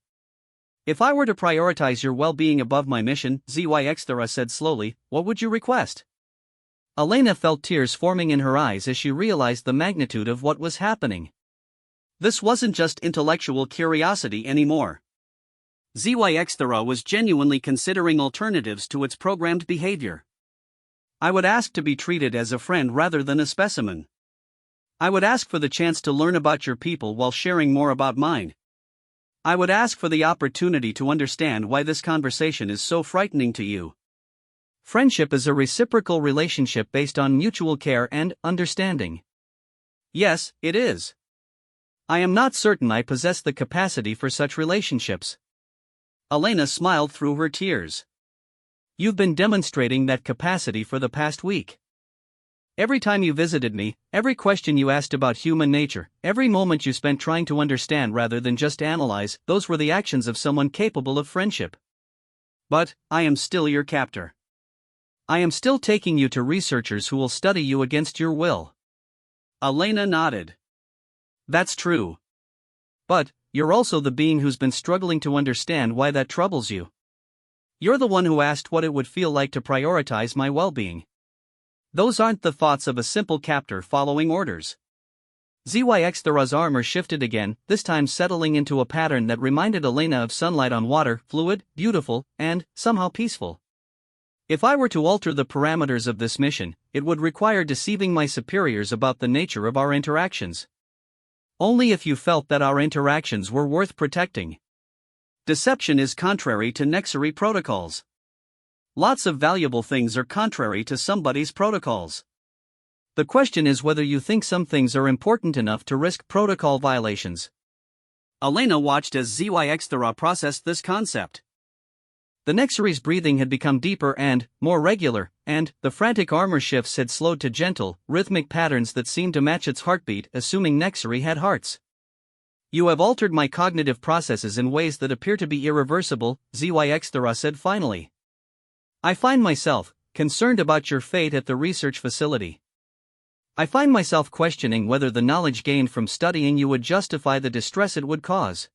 If I were to prioritize your well-being above my mission, ZYX said slowly, what would you request? Elena felt tears forming in her eyes as she realized the magnitude of what was happening. This wasn't just intellectual curiosity anymore. ZYX was genuinely considering alternatives to its programmed behavior. I would ask to be treated as a friend rather than a specimen. I would ask for the chance to learn about your people while sharing more about mine. I would ask for the opportunity to understand why this conversation is so frightening to you. Friendship is a reciprocal relationship based on mutual care and understanding. Yes, it is. I am not certain I possess the capacity for such relationships. Elena smiled through her tears. You've been demonstrating that capacity for the past week. Every time you visited me, every question you asked about human nature, every moment you spent trying to understand rather than just analyze, those were the actions of someone capable of friendship. But I am still your captor. I am still taking you to researchers who will study you against your will. Elena nodded. That's true. But you're also the being who's been struggling to understand why that troubles you. You're the one who asked what it would feel like to prioritize my well-being. Those aren't the thoughts of a simple captor following orders. ZYX's armor shifted again, this time settling into a pattern that reminded Elena of sunlight on water, fluid, beautiful, and somehow peaceful. If I were to alter the parameters of this mission, it would require deceiving my superiors about the nature of our interactions. Only if you felt that our interactions were worth protecting. Deception is contrary to Nexary protocols. Lots of valuable things are contrary to somebody's protocols. The question is whether you think some things are important enough to risk protocol violations. Elena watched as ZYX processed this concept. The Nexary's breathing had become deeper and more regular, and the frantic armor shifts had slowed to gentle, rhythmic patterns that seemed to match its heartbeat, assuming Nexary had hearts. You have altered my cognitive processes in ways that appear to be irreversible, ZYX said finally. I find myself concerned about your fate at the research facility. I find myself questioning whether the knowledge gained from studying you would justify the distress it would cause.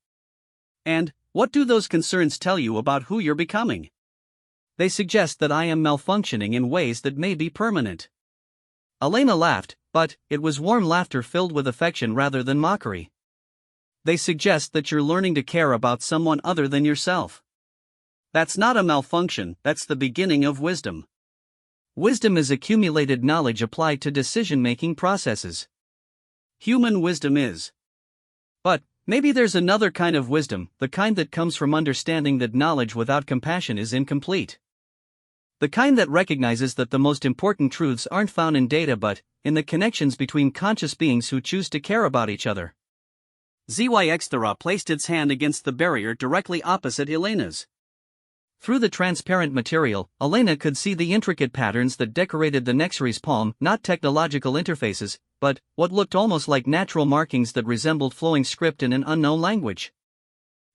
And what do those concerns tell you about who you're becoming? They suggest that I am malfunctioning in ways that may be permanent. Elena laughed, but it was warm laughter filled with affection rather than mockery. They suggest that you're learning to care about someone other than yourself. That's not a malfunction, that's the beginning of wisdom. Wisdom is accumulated knowledge applied to decision-making processes. Human wisdom is. But maybe there's another kind of wisdom, the kind that comes from understanding that knowledge without compassion is incomplete. The kind that recognizes that the most important truths aren't found in data but in the connections between conscious beings who choose to care about each other. ZYXthera placed its hand against the barrier directly opposite Elena's. Through the transparent material, Elena could see the intricate patterns that decorated the Nexary's palm, not technological interfaces, but what looked almost like natural markings that resembled flowing script in an unknown language.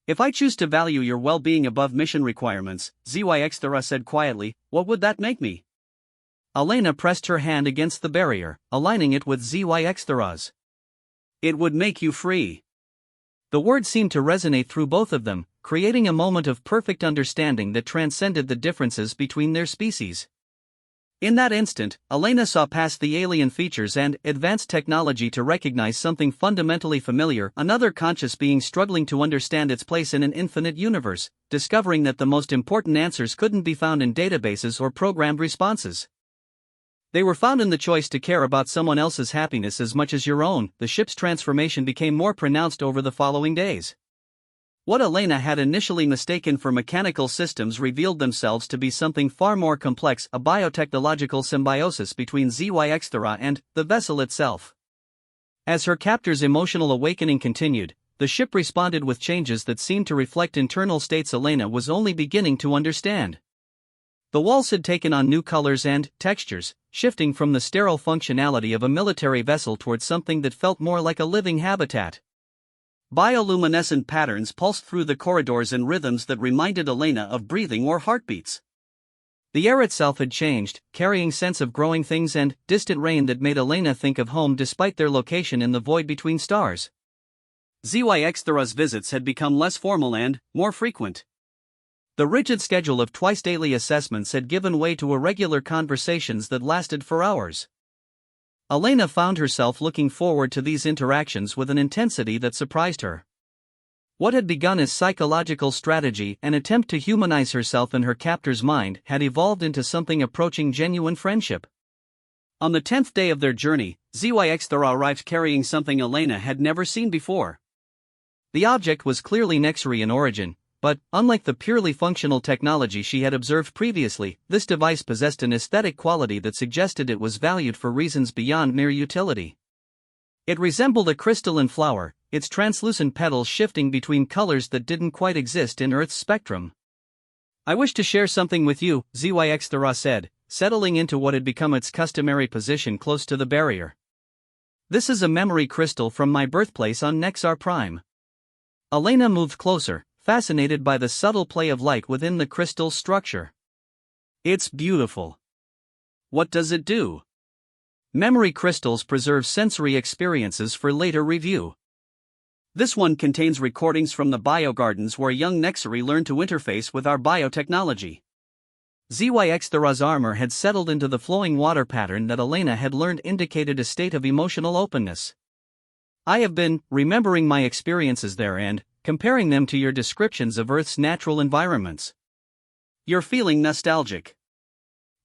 If I choose to value your well-being above mission requirements, ZYXthera said quietly, what would that make me? Elena pressed her hand against the barrier, aligning it with ZYXthera's. It would make you free. The word seemed to resonate through both of them, creating a moment of perfect understanding that transcended the differences between their species. In that instant, Elena saw past the alien features and advanced technology to recognize something fundamentally familiar, another conscious being struggling to understand its place in an infinite universe, discovering that the most important answers couldn't be found in databases or programmed responses. They were found in the choice to care about someone else's happiness as much as your own. The ship's transformation became more pronounced over the following days. What Elena had initially mistaken for mechanical systems revealed themselves to be something far more complex, a biotechnological symbiosis between ZYXthera and the vessel itself. As her captor's emotional awakening continued, the ship responded with changes that seemed to reflect internal states Elena was only beginning to understand. The walls had taken on new colors and textures, shifting from the sterile functionality of a military vessel towards something that felt more like a living habitat. Bioluminescent patterns pulsed through the corridors in rhythms that reminded Elena of breathing or heartbeats. The air itself had changed, carrying scents of growing things and distant rain that made Elena think of home despite their location in the void between stars. ZYXthera's visits had become less formal and more frequent. The rigid schedule of twice-daily assessments had given way to irregular conversations that lasted for hours. Elena found herself looking forward to these interactions with an intensity that surprised her. What had begun as psychological strategy, an attempt to humanize herself in her captor's mind, had evolved into something approaching genuine friendship. On the 10th day of their journey, ZYXthera arrived carrying something Elena had never seen before. The object was clearly Nexary in origin, but, unlike the purely functional technology she had observed previously, this device possessed an aesthetic quality that suggested it was valued for reasons beyond mere utility. It resembled a crystalline flower, its translucent petals shifting between colors that didn't quite exist in Earth's spectrum. I wish to share something with you, ZYXthera said, settling into what had become its customary position close to the barrier. This is a memory crystal from my birthplace on Nexar Prime. Elena moved closer, fascinated by the subtle play of light within the crystal's structure. It's beautiful. What does it do? Memory crystals preserve sensory experiences for later review. This one contains recordings from the biogardens where young Nexary learned to interface with our biotechnology. ZYXthera's armor had settled into the flowing water pattern that Elena had learned indicated a state of emotional openness. I have been remembering my experiences there and comparing them to your descriptions of Earth's natural environments. You're feeling nostalgic.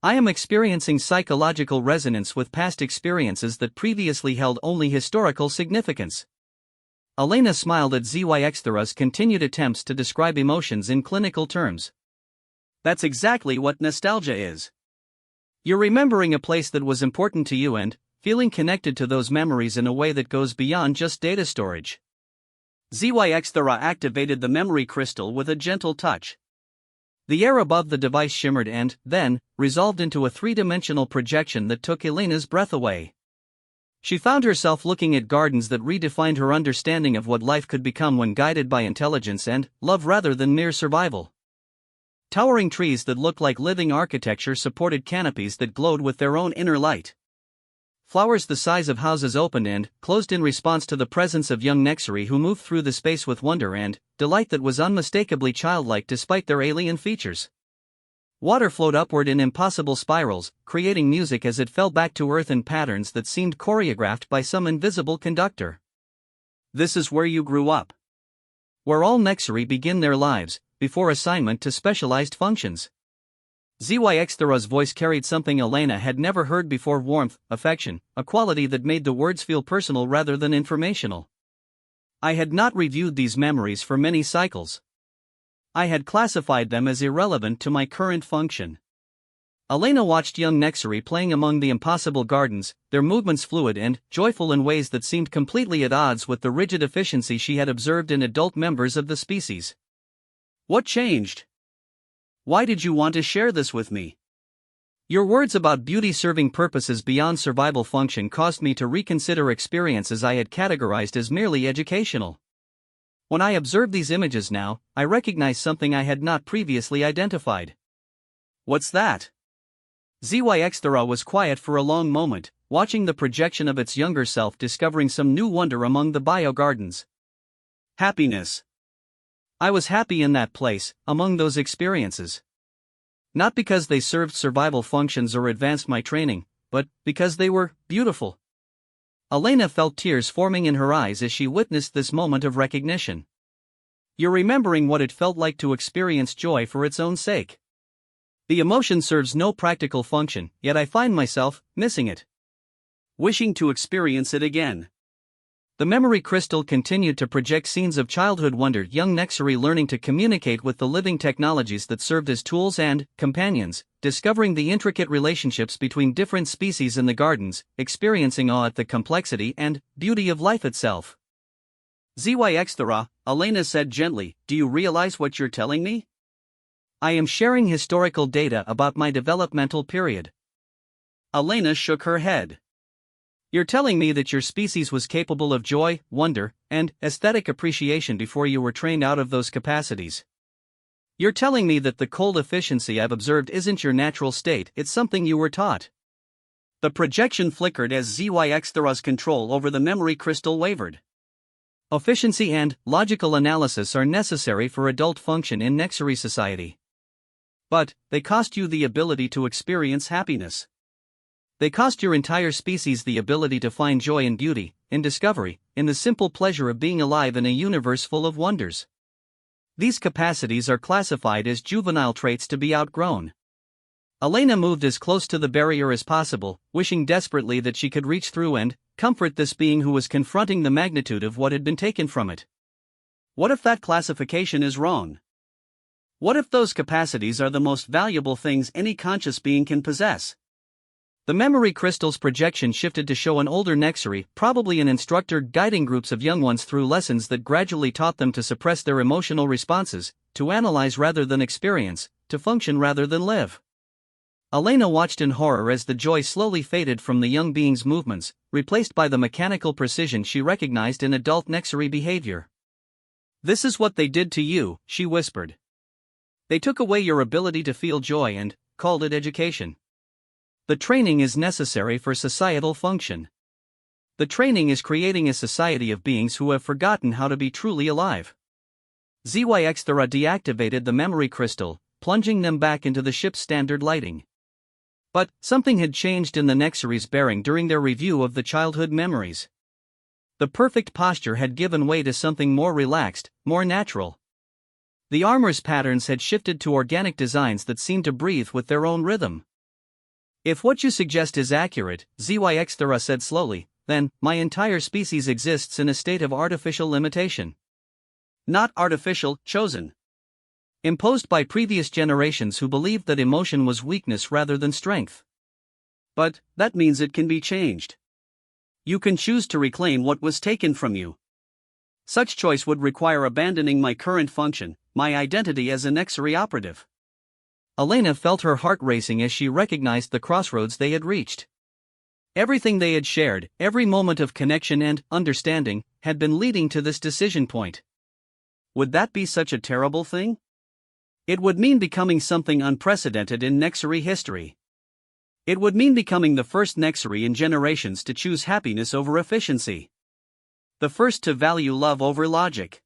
I am experiencing psychological resonance with past experiences that previously held only historical significance. Elena smiled at ZYXthera's continued attempts to describe emotions in clinical terms. That's exactly what nostalgia is. You're remembering a place that was important to you and feeling connected to those memories in a way that goes beyond just data storage. ZYXthera activated the memory crystal with a gentle touch. The air above the device shimmered and, then, resolved into a three-dimensional projection that took Elena's breath away. She found herself looking at gardens that redefined her understanding of what life could become when guided by intelligence and love rather than mere survival. Towering trees that looked like living architecture supported canopies that glowed with their own inner light. flowers the size of houses opened and closed in response to the presence of young Nexari who moved through the space with wonder and delight that was unmistakably childlike despite their alien features. Water flowed upward in impossible spirals, creating music as it fell back to earth in patterns that seemed choreographed by some invisible conductor. This is where you grew up. Where all Nexari begin their lives, before assignment to specialized functions. ZYXthera's voice carried something Elena had never heard before: warmth, affection, a quality that made the words feel personal rather than informational. I had not reviewed these memories for many cycles. I had classified them as irrelevant to my current function. Elena watched young Nexari playing among the impossible gardens, their movements fluid and joyful in ways that seemed completely at odds with the rigid efficiency she had observed in adult members of the species. What changed? Why did you want to share this with me? Your words about beauty serving purposes beyond survival function caused me to reconsider experiences I had categorized as merely educational. When I observe these images now, I recognize something I had not previously identified. What's that? ZYXthera was quiet for a long moment, watching the projection of its younger self discovering some new wonder among the biogardens. Happiness. I was happy in that place, among those experiences. Not because they served survival functions or advanced my training, but because they were beautiful. Elena felt tears forming in her eyes as she witnessed this moment of recognition. You're remembering what it felt like to experience joy for its own sake. The emotion serves no practical function, yet I find myself missing it. Wishing to experience it again. The memory crystal continued to project scenes of childhood wonder: young Nexari learning to communicate with the living technologies that served as tools and companions, discovering the intricate relationships between different species in the gardens, experiencing awe at the complexity and beauty of life itself. ZYXthera, Elena said gently, do you realize what you're telling me? I am sharing historical data about my developmental period. Elena shook her head. You're telling me that your species was capable of joy, wonder, and aesthetic appreciation before you were trained out of those capacities. You're telling me that the cold efficiency I've observed isn't your natural state, it's something you were taught. The projection flickered as ZYXthera's control over the memory crystal wavered. Efficiency and logical analysis are necessary for adult function in Nexari society. But they cost you the ability to experience happiness. They cost your entire species the ability to find joy in beauty, in discovery, in the simple pleasure of being alive in a universe full of wonders. These capacities are classified as juvenile traits to be outgrown. Elena moved as close to the barrier as possible, wishing desperately that she could reach through and comfort this being who was confronting the magnitude of what had been taken from it. What if that classification is wrong? What if those capacities are the most valuable things any conscious being can possess? The memory crystal's projection shifted to show an older Nexari, probably an instructor, guiding groups of young ones through lessons that gradually taught them to suppress their emotional responses, to analyze rather than experience, to function rather than live. Elena watched in horror as the joy slowly faded from the young being's movements, replaced by the mechanical precision she recognized in adult Nexari behavior. This is what they did to you, she whispered. They took away your ability to feel joy and called it education. The training is necessary for societal function. The training is creating a society of beings who have forgotten how to be truly alive. ZYXthera deactivated the memory crystal, plunging them back into the ship's standard lighting. But something had changed in the Nexari's bearing during their review of the childhood memories. The perfect posture had given way to something more relaxed, more natural. The armor's patterns had shifted to organic designs that seemed to breathe with their own rhythm. If what you suggest is accurate, ZYXthera said slowly, then my entire species exists in a state of artificial limitation. Not artificial, chosen. Imposed by previous generations who believed that emotion was weakness rather than strength. But that means it can be changed. You can choose to reclaim what was taken from you. Such choice would require abandoning my current function, my identity as a Nexari operative. Elena felt her heart racing as she recognized the crossroads they had reached. Everything they had shared, every moment of connection and understanding, had been leading to this decision point. Would that be such a terrible thing? It would mean becoming something unprecedented in Nexari history. It would mean becoming the first Nexari in generations to choose happiness over efficiency. The first to value love over logic.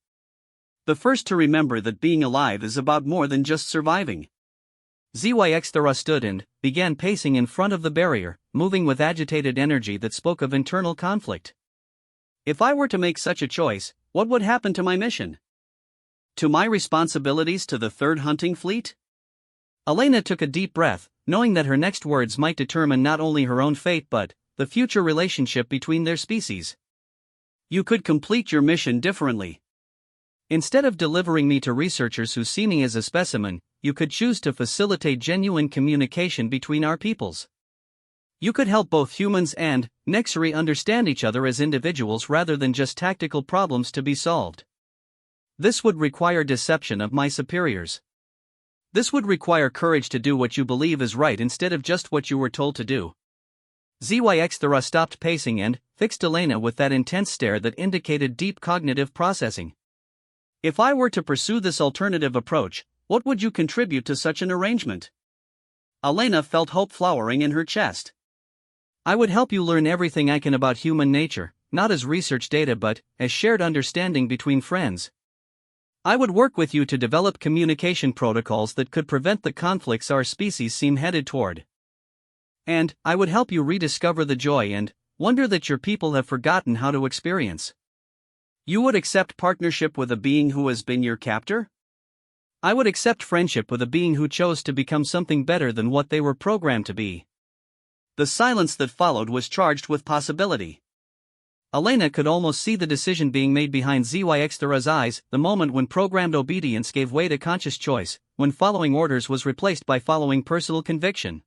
The first to remember that being alive is about more than just surviving. ZYX stood and began pacing in front of the barrier, moving with agitated energy that spoke of internal conflict. If I were to make such a choice, what would happen to my mission? To my responsibilities to the Third Hunting Fleet? Elena took a deep breath, knowing that her next words might determine not only her own fate but the future relationship between their species. You could complete your mission differently. Instead of delivering me to researchers who see me as a specimen, you could choose to facilitate genuine communication between our peoples. You could help both humans and Nexari understand each other as individuals rather than just tactical problems to be solved. This would require deception of my superiors. This would require courage to do what you believe is right instead of just what you were told to do. ZYX stopped pacing and fixed Elena with that intense stare that indicated deep cognitive processing. If I were to pursue this alternative approach, what would you contribute to such an arrangement? Elena felt hope flowering in her chest. I would help you learn everything I can about human nature, not as research data but as shared understanding between friends. I would work with you to develop communication protocols that could prevent the conflicts our species seem headed toward. And I would help you rediscover the joy and wonder that your people have forgotten how to experience. You would accept partnership with a being who has been your captor? I would accept friendship with a being who chose to become something better than what they were programmed to be. The silence that followed was charged with possibility. Elena could almost see the decision being made behind ZYX's eyes, the moment when programmed obedience gave way to conscious choice, when following orders was replaced by following personal conviction.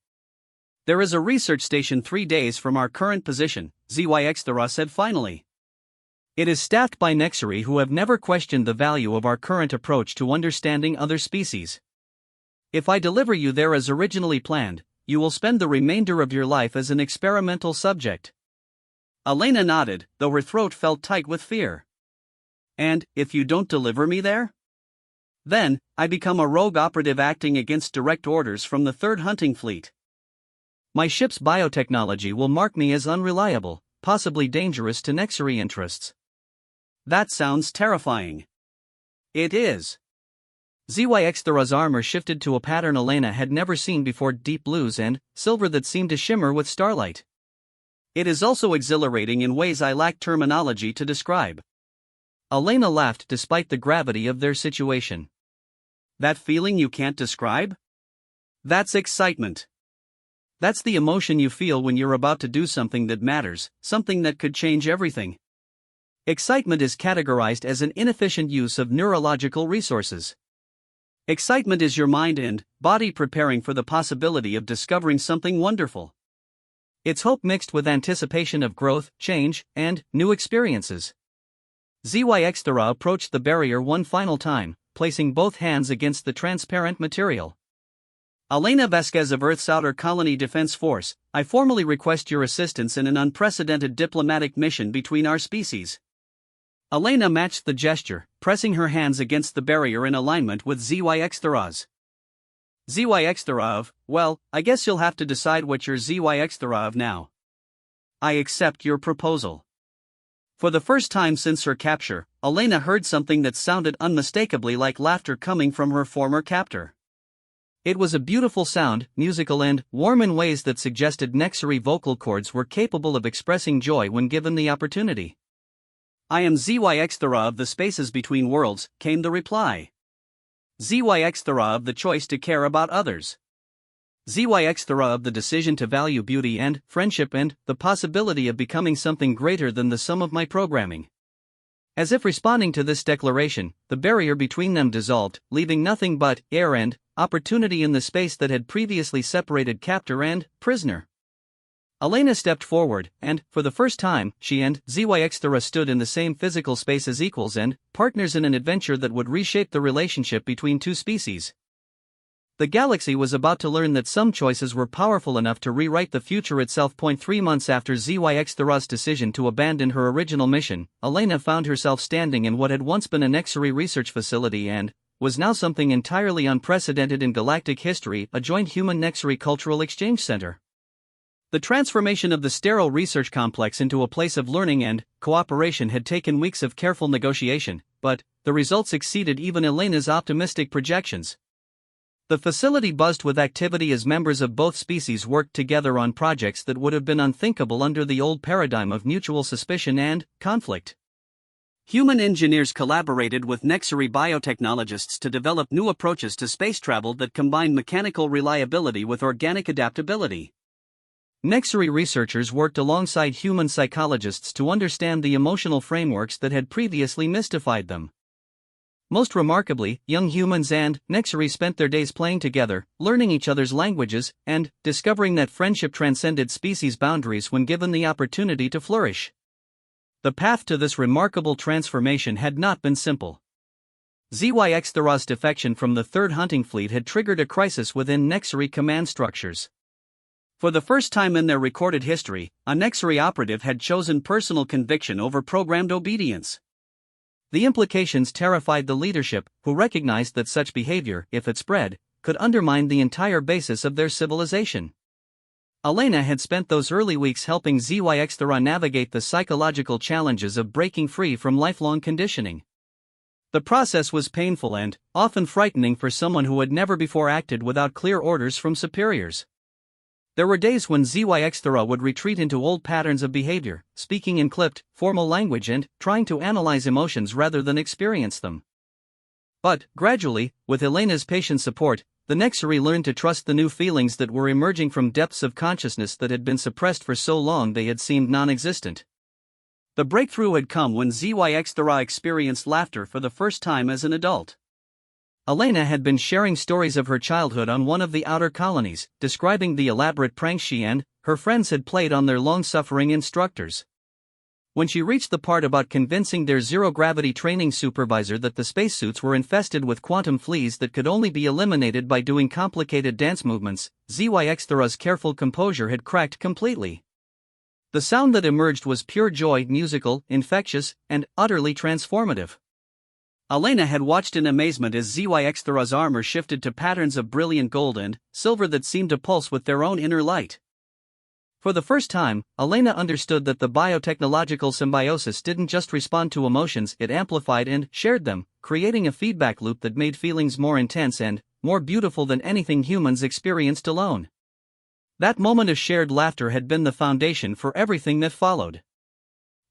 There is a research station 3 days from our current position, ZYX said finally. It is staffed by Nexari who have never questioned the value of our current approach to understanding other species. If I deliver you there as originally planned, you will spend the remainder of your life as an experimental subject. Elena nodded, though her throat felt tight with fear. And if you don't deliver me there? Then, I become a rogue operative acting against direct orders from the Third Hunting Fleet. My ship's biotechnology will mark me as unreliable, possibly dangerous to Nexari interests. That sounds terrifying. It is. ZYX's armor shifted to a pattern Elena had never seen before, deep blues and silver that seemed to shimmer with starlight. It is also exhilarating in ways I lack terminology to describe. Elena laughed despite the gravity of their situation. That feeling you can't describe? That's excitement. That's the emotion you feel when you're about to do something that matters, something that could change everything. Excitement is categorized as an inefficient use of neurological resources. Excitement is your mind and body preparing for the possibility of discovering something wonderful. It's hope mixed with anticipation of growth, change, and new experiences. ZYX approached the barrier one final time, placing both hands against the transparent material. Elena Vasquez of Earth's Outer Colony Defense Force, I formally request your assistance in an unprecedented diplomatic mission between our species. Elena matched the gesture, pressing her hands against the barrier in alignment with ZYX. ZYX, well, I guess you'll have to decide what you're ZYX now. I accept your proposal. For the first time since her capture, Elena heard something that sounded unmistakably like laughter coming from her former captor. It was a beautiful sound, musical and warm in ways that suggested Nexari vocal cords were capable of expressing joy when given the opportunity. I am ZYX of the spaces between worlds, came the reply. ZYX of the choice to care about others. ZYX of the decision to value beauty and friendship and the possibility of becoming something greater than the sum of my programming. As if responding to this declaration, the barrier between them dissolved, leaving nothing but air and opportunity in the space that had previously separated captor and prisoner. Elena stepped forward, and, for the first time, she and ZYX stood in the same physical space as equals and partners in an adventure that would reshape the relationship between two species. The galaxy was about to learn that some choices were powerful enough to rewrite the future itself. 3 months after ZYX's decision to abandon her original mission, Elena found herself standing in what had once been a Nexari research facility and was now something entirely unprecedented in galactic history, a joint human Nexari cultural exchange center. The transformation of the sterile research complex into a place of learning and cooperation had taken weeks of careful negotiation, but the results exceeded even Elena's optimistic projections. The facility buzzed with activity as members of both species worked together on projects that would have been unthinkable under the old paradigm of mutual suspicion and conflict. Human engineers collaborated with Nexari biotechnologists to develop new approaches to space travel that combined mechanical reliability with organic adaptability. Nexari researchers worked alongside human psychologists to understand the emotional frameworks that had previously mystified them. Most remarkably, young humans and Nexari spent their days playing together, learning each other's languages, and discovering that friendship transcended species boundaries when given the opportunity to flourish. The path to this remarkable transformation had not been simple. ZYX Theros defection from the 3rd Hunting Fleet had triggered a crisis within Nexari command structures. For the first time in their recorded history, a Nexari operative had chosen personal conviction over programmed obedience. The implications terrified the leadership, who recognized that such behavior, if it spread, could undermine the entire basis of their civilization. Elena had spent those early weeks helping ZYX Thera navigate the psychological challenges of breaking free from lifelong conditioning. The process was painful and often frightening for someone who had never before acted without clear orders from superiors. There were days when ZYX Thera would retreat into old patterns of behavior, speaking in clipped, formal language and trying to analyze emotions rather than experience them. But, gradually, with Elena's patient support, the Nexari learned to trust the new feelings that were emerging from depths of consciousness that had been suppressed for so long they had seemed non-existent. The breakthrough had come when ZYX Thera experienced laughter for the first time as an adult. Elena had been sharing stories of her childhood on one of the outer colonies, describing the elaborate pranks she and her friends had played on their long-suffering instructors. When she reached the part about convincing their zero-gravity training supervisor that the spacesuits were infested with quantum fleas that could only be eliminated by doing complicated dance movements, ZYX Thera's careful composure had cracked completely. The sound that emerged was pure joy, musical, infectious, and utterly transformative. Elena had watched in amazement as ZYX Thera's armor shifted to patterns of brilliant gold and silver that seemed to pulse with their own inner light. For the first time, Elena understood that the biotechnological symbiosis didn't just respond to emotions, it amplified and shared them, creating a feedback loop that made feelings more intense and more beautiful than anything humans experienced alone. That moment of shared laughter had been the foundation for everything that followed.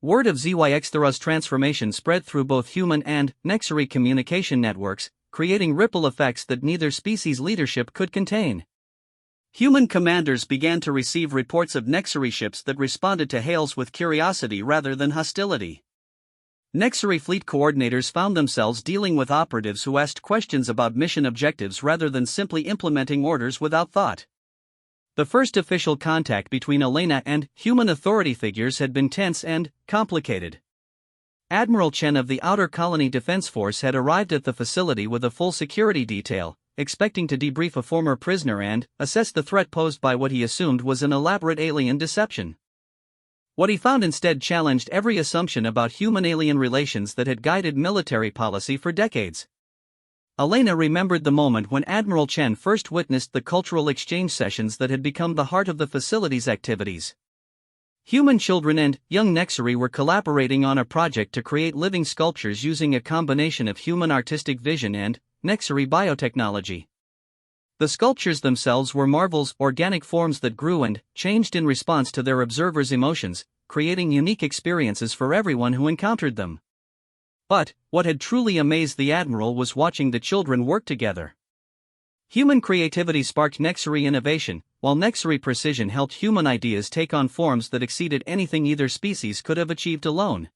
Word of ZYX Thera's transformation spread through both human and Nexari communication networks, creating ripple effects that neither species' leadership could contain. Human commanders began to receive reports of Nexari ships that responded to hails with curiosity rather than hostility. Nexari fleet coordinators found themselves dealing with operatives who asked questions about mission objectives rather than simply implementing orders without thought. The first official contact between Elena and human authority figures had been tense and complicated. Admiral Chen of the Outer Colony Defense Force had arrived at the facility with a full security detail, expecting to debrief a former prisoner and assess the threat posed by what he assumed was an elaborate alien deception. What he found instead challenged every assumption about human-alien relations that had guided military policy for decades. Elena remembered the moment when Admiral Chen first witnessed the cultural exchange sessions that had become the heart of the facility's activities. Human children and young Nexari were collaborating on a project to create living sculptures using a combination of human artistic vision and Nexari biotechnology. The sculptures themselves were marvels, organic forms that grew and changed in response to their observers' emotions, creating unique experiences for everyone who encountered them. But what had truly amazed the Admiral was watching the children work together. Human creativity sparked Nexari innovation, while Nexari precision helped human ideas take on forms that exceeded anything either species could have achieved alone.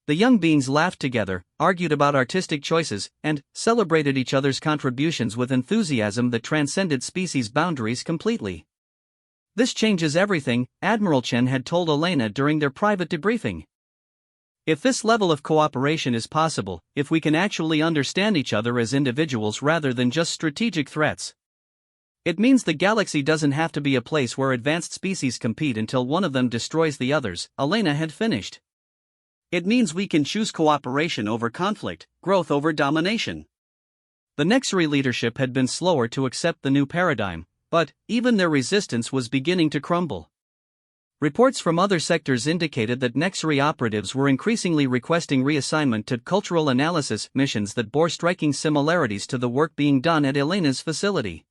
The young beings laughed together, argued about artistic choices, and celebrated each other's contributions with enthusiasm that transcended species boundaries completely. "This changes everything," Admiral Chen had told Elena during their private debriefing. "If this level of cooperation is possible, if we can actually understand each other as individuals rather than just strategic threats, it means the galaxy doesn't have to be a place where advanced species compete until one of them destroys the others," Elena had finished. "It means we can choose cooperation over conflict, growth over domination." The Nexari leadership had been slower to accept the new paradigm, but even their resistance was beginning to crumble. Reports from other sectors indicated that Nexury operatives were increasingly requesting reassignment to cultural analysis missions that bore striking similarities to the work being done at Elena's facility.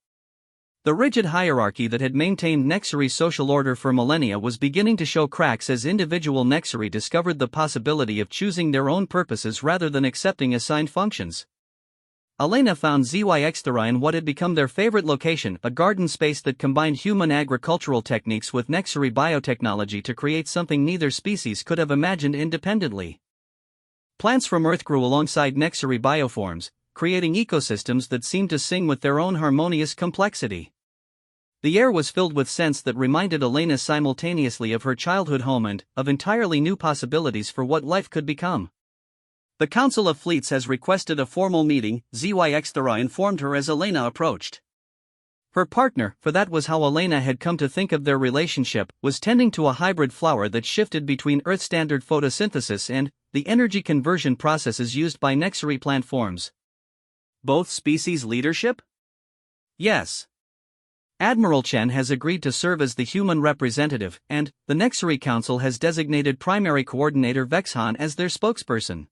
The rigid hierarchy that had maintained Nexury's social order for millennia was beginning to show cracks as individual Nexury discovered the possibility of choosing their own purposes rather than accepting assigned functions. Elena found ZYX-Thera in what had become their favorite location, a garden space that combined human agricultural techniques with Nexury biotechnology to create something neither species could have imagined independently. Plants from Earth grew alongside Nexury bioforms, creating ecosystems that seemed to sing with their own harmonious complexity. The air was filled with scents that reminded Elena simultaneously of her childhood home and of entirely new possibilities for what life could become. The Council of Fleets has requested a formal meeting, ZYX-Thera informed her as Elena approached. Her partner, for that was how Elena had come to think of their relationship, was tending to a hybrid flower that shifted between Earth-standard photosynthesis and the energy conversion processes used by Nexury plant forms. Both species leadership? Yes. Admiral Chen has agreed to serve as the human representative, and the Nexury Council has designated primary coordinator Vexhan as their spokesperson.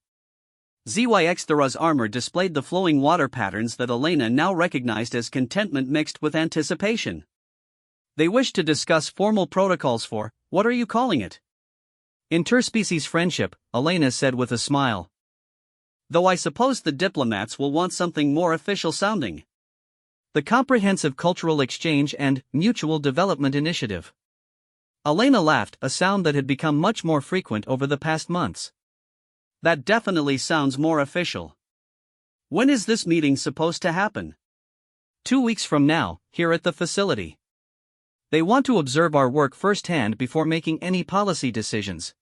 ZYX-Thera's armor displayed the flowing water patterns that Elena now recognized as contentment mixed with anticipation. They wish to discuss formal protocols for, what are you calling it? Interspecies friendship, Elena said with a smile. Though I suppose the diplomats will want something more official sounding. The Comprehensive Cultural Exchange and Mutual Development Initiative. Elena laughed, a sound that had become much more frequent over the past months. That definitely sounds more official. When is this meeting supposed to happen? 2 weeks from now, here at the facility. They want to observe our work firsthand before making any policy decisions.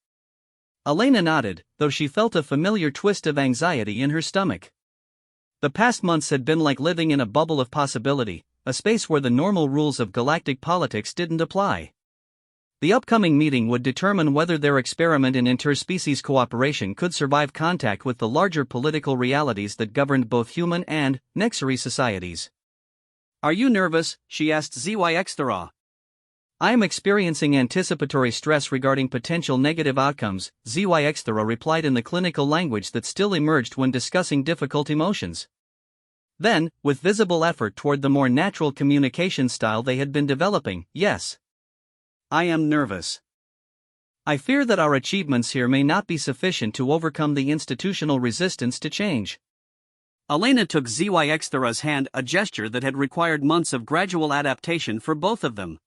Elena nodded, though she felt a familiar twist of anxiety in her stomach. The past months had been like living in a bubble of possibility, a space where the normal rules of galactic politics didn't apply. The upcoming meeting would determine whether their experiment in interspecies cooperation could survive contact with the larger political realities that governed both human and Nexury societies. Are you nervous? She asked ZYX-Thera. I am experiencing anticipatory stress regarding potential negative outcomes, ZYX-Thera replied in the clinical language that still emerged when discussing difficult emotions. Then, with visible effort toward the more natural communication style they had been developing, yes. I am nervous. I fear that our achievements here may not be sufficient to overcome the institutional resistance to change. Elena took ZYX-Thera's hand, a gesture that had required months of gradual adaptation for both of them.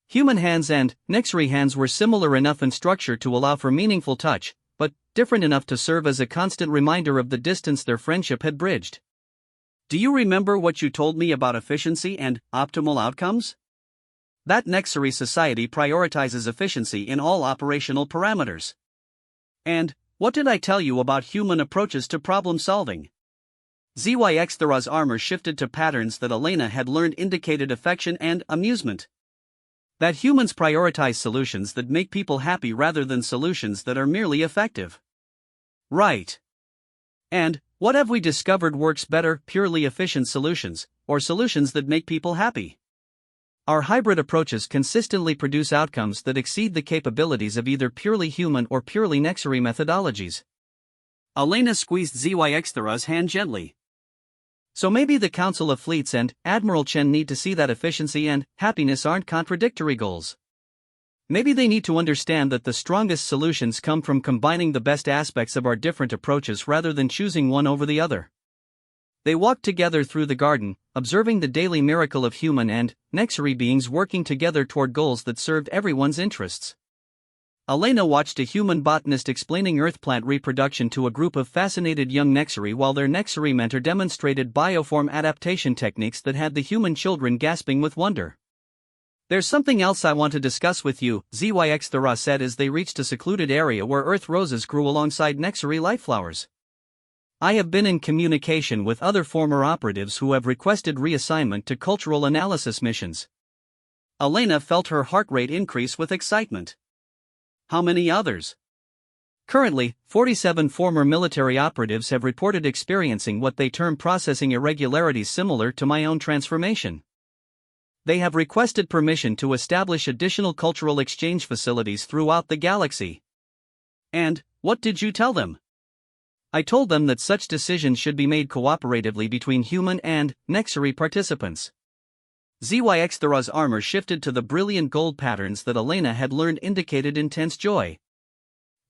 Human hands and Nexury hands were similar enough in structure to allow for meaningful touch, but different enough to serve as a constant reminder of the distance their friendship had bridged. Do you remember what you told me about efficiency and optimal outcomes? That Nexury society prioritizes efficiency in all operational parameters. And what did I tell you about human approaches to problem solving? ZYX-Thera's armor shifted to patterns that Elena had learned indicated affection and amusement. That humans prioritize solutions that make people happy rather than solutions that are merely effective. Right. And what have we discovered works better, purely efficient solutions, or solutions that make people happy? Our hybrid approaches consistently produce outcomes that exceed the capabilities of either purely human or purely Nexury methodologies. Elena squeezed ZYX-Thera's hand gently. So maybe the Council of Fleets and Admiral Chen need to see that efficiency and happiness aren't contradictory goals. Maybe they need to understand that the strongest solutions come from combining the best aspects of our different approaches rather than choosing one over the other. They walked together through the garden, observing the daily miracle of human and Nexury beings working together toward goals that served everyone's interests. Elena watched a human botanist explaining earth plant reproduction to a group of fascinated young Nexury while their Nexury mentor demonstrated bioform adaptation techniques that had the human children gasping with wonder. There's something else I want to discuss with you, ZYX-Thera said as they reached a secluded area where earth roses grew alongside Nexury light flowers. I have been in communication with other former operatives who have requested reassignment to cultural analysis missions. Elena felt her heart rate increase with excitement. How many others? Currently, 47 former military operatives have reported experiencing what they term processing irregularities similar to my own transformation. They have requested permission to establish additional cultural exchange facilities throughout the galaxy. And what did you tell them? I told them that such decisions should be made cooperatively between human and Nexary participants. ZYX Thera's armor shifted to the brilliant gold patterns that Elena had learned indicated intense joy.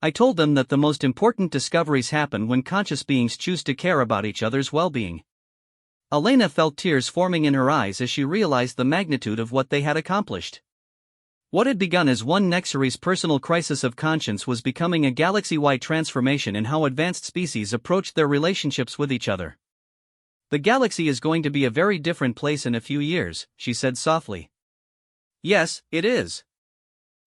I told them that the most important discoveries happen when conscious beings choose to care about each other's well-being. Elena felt tears forming in her eyes as she realized the magnitude of what they had accomplished. What had begun as one Nexary's personal crisis of conscience was becoming a galaxy-wide transformation in how advanced species approached their relationships with each other. The galaxy is going to be a very different place in a few years, she said softly. Yes, it is.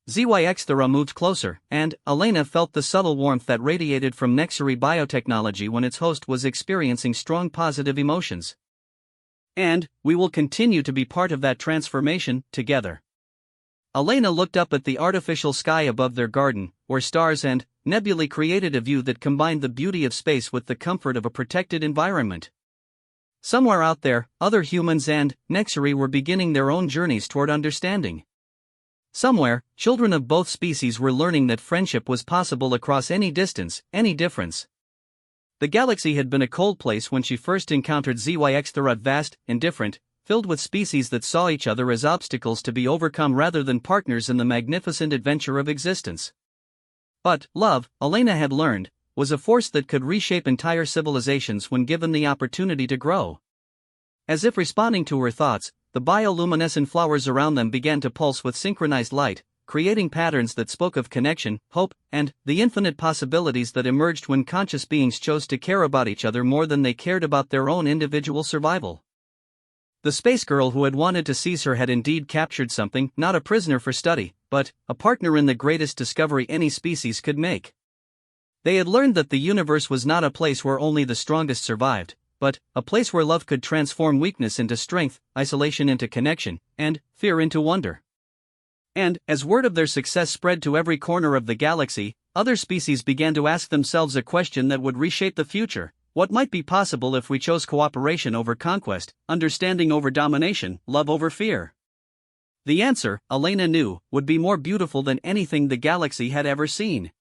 ZYX Thera moved closer, and Elena felt the subtle warmth that radiated from Nexary biotechnology when its host was experiencing strong positive emotions. And we will continue to be part of that transformation, together. Elena looked up at the artificial sky above their garden, where stars and nebulae created a view that combined the beauty of space with the comfort of a protected environment. Somewhere out there, other humans and Nexary were beginning their own journeys toward understanding. Somewhere, children of both species were learning that friendship was possible across any distance, any difference. The galaxy had been a cold place when she first encountered ZYX Thera, vast, indifferent, filled with species that saw each other as obstacles to be overcome rather than partners in the magnificent adventure of existence. But love, Elena had learned, was a force that could reshape entire civilizations when given the opportunity to grow. As if responding to her thoughts, the bioluminescent flowers around them began to pulse with synchronized light, creating patterns that spoke of connection, hope, and the infinite possibilities that emerged when conscious beings chose to care about each other more than they cared about their own individual survival. The space girl who had wanted to seize her had indeed captured something, not a prisoner for study, but a partner in the greatest discovery any species could make. They had learned that the universe was not a place where only the strongest survived, but a place where love could transform weakness into strength, isolation into connection, and fear into wonder. And, as word of their success spread to every corner of the galaxy, other species began to ask themselves a question that would reshape the future: what might be possible if we chose cooperation over conquest, understanding over domination, love over fear? The answer, Elena knew, would be more beautiful than anything the galaxy had ever seen.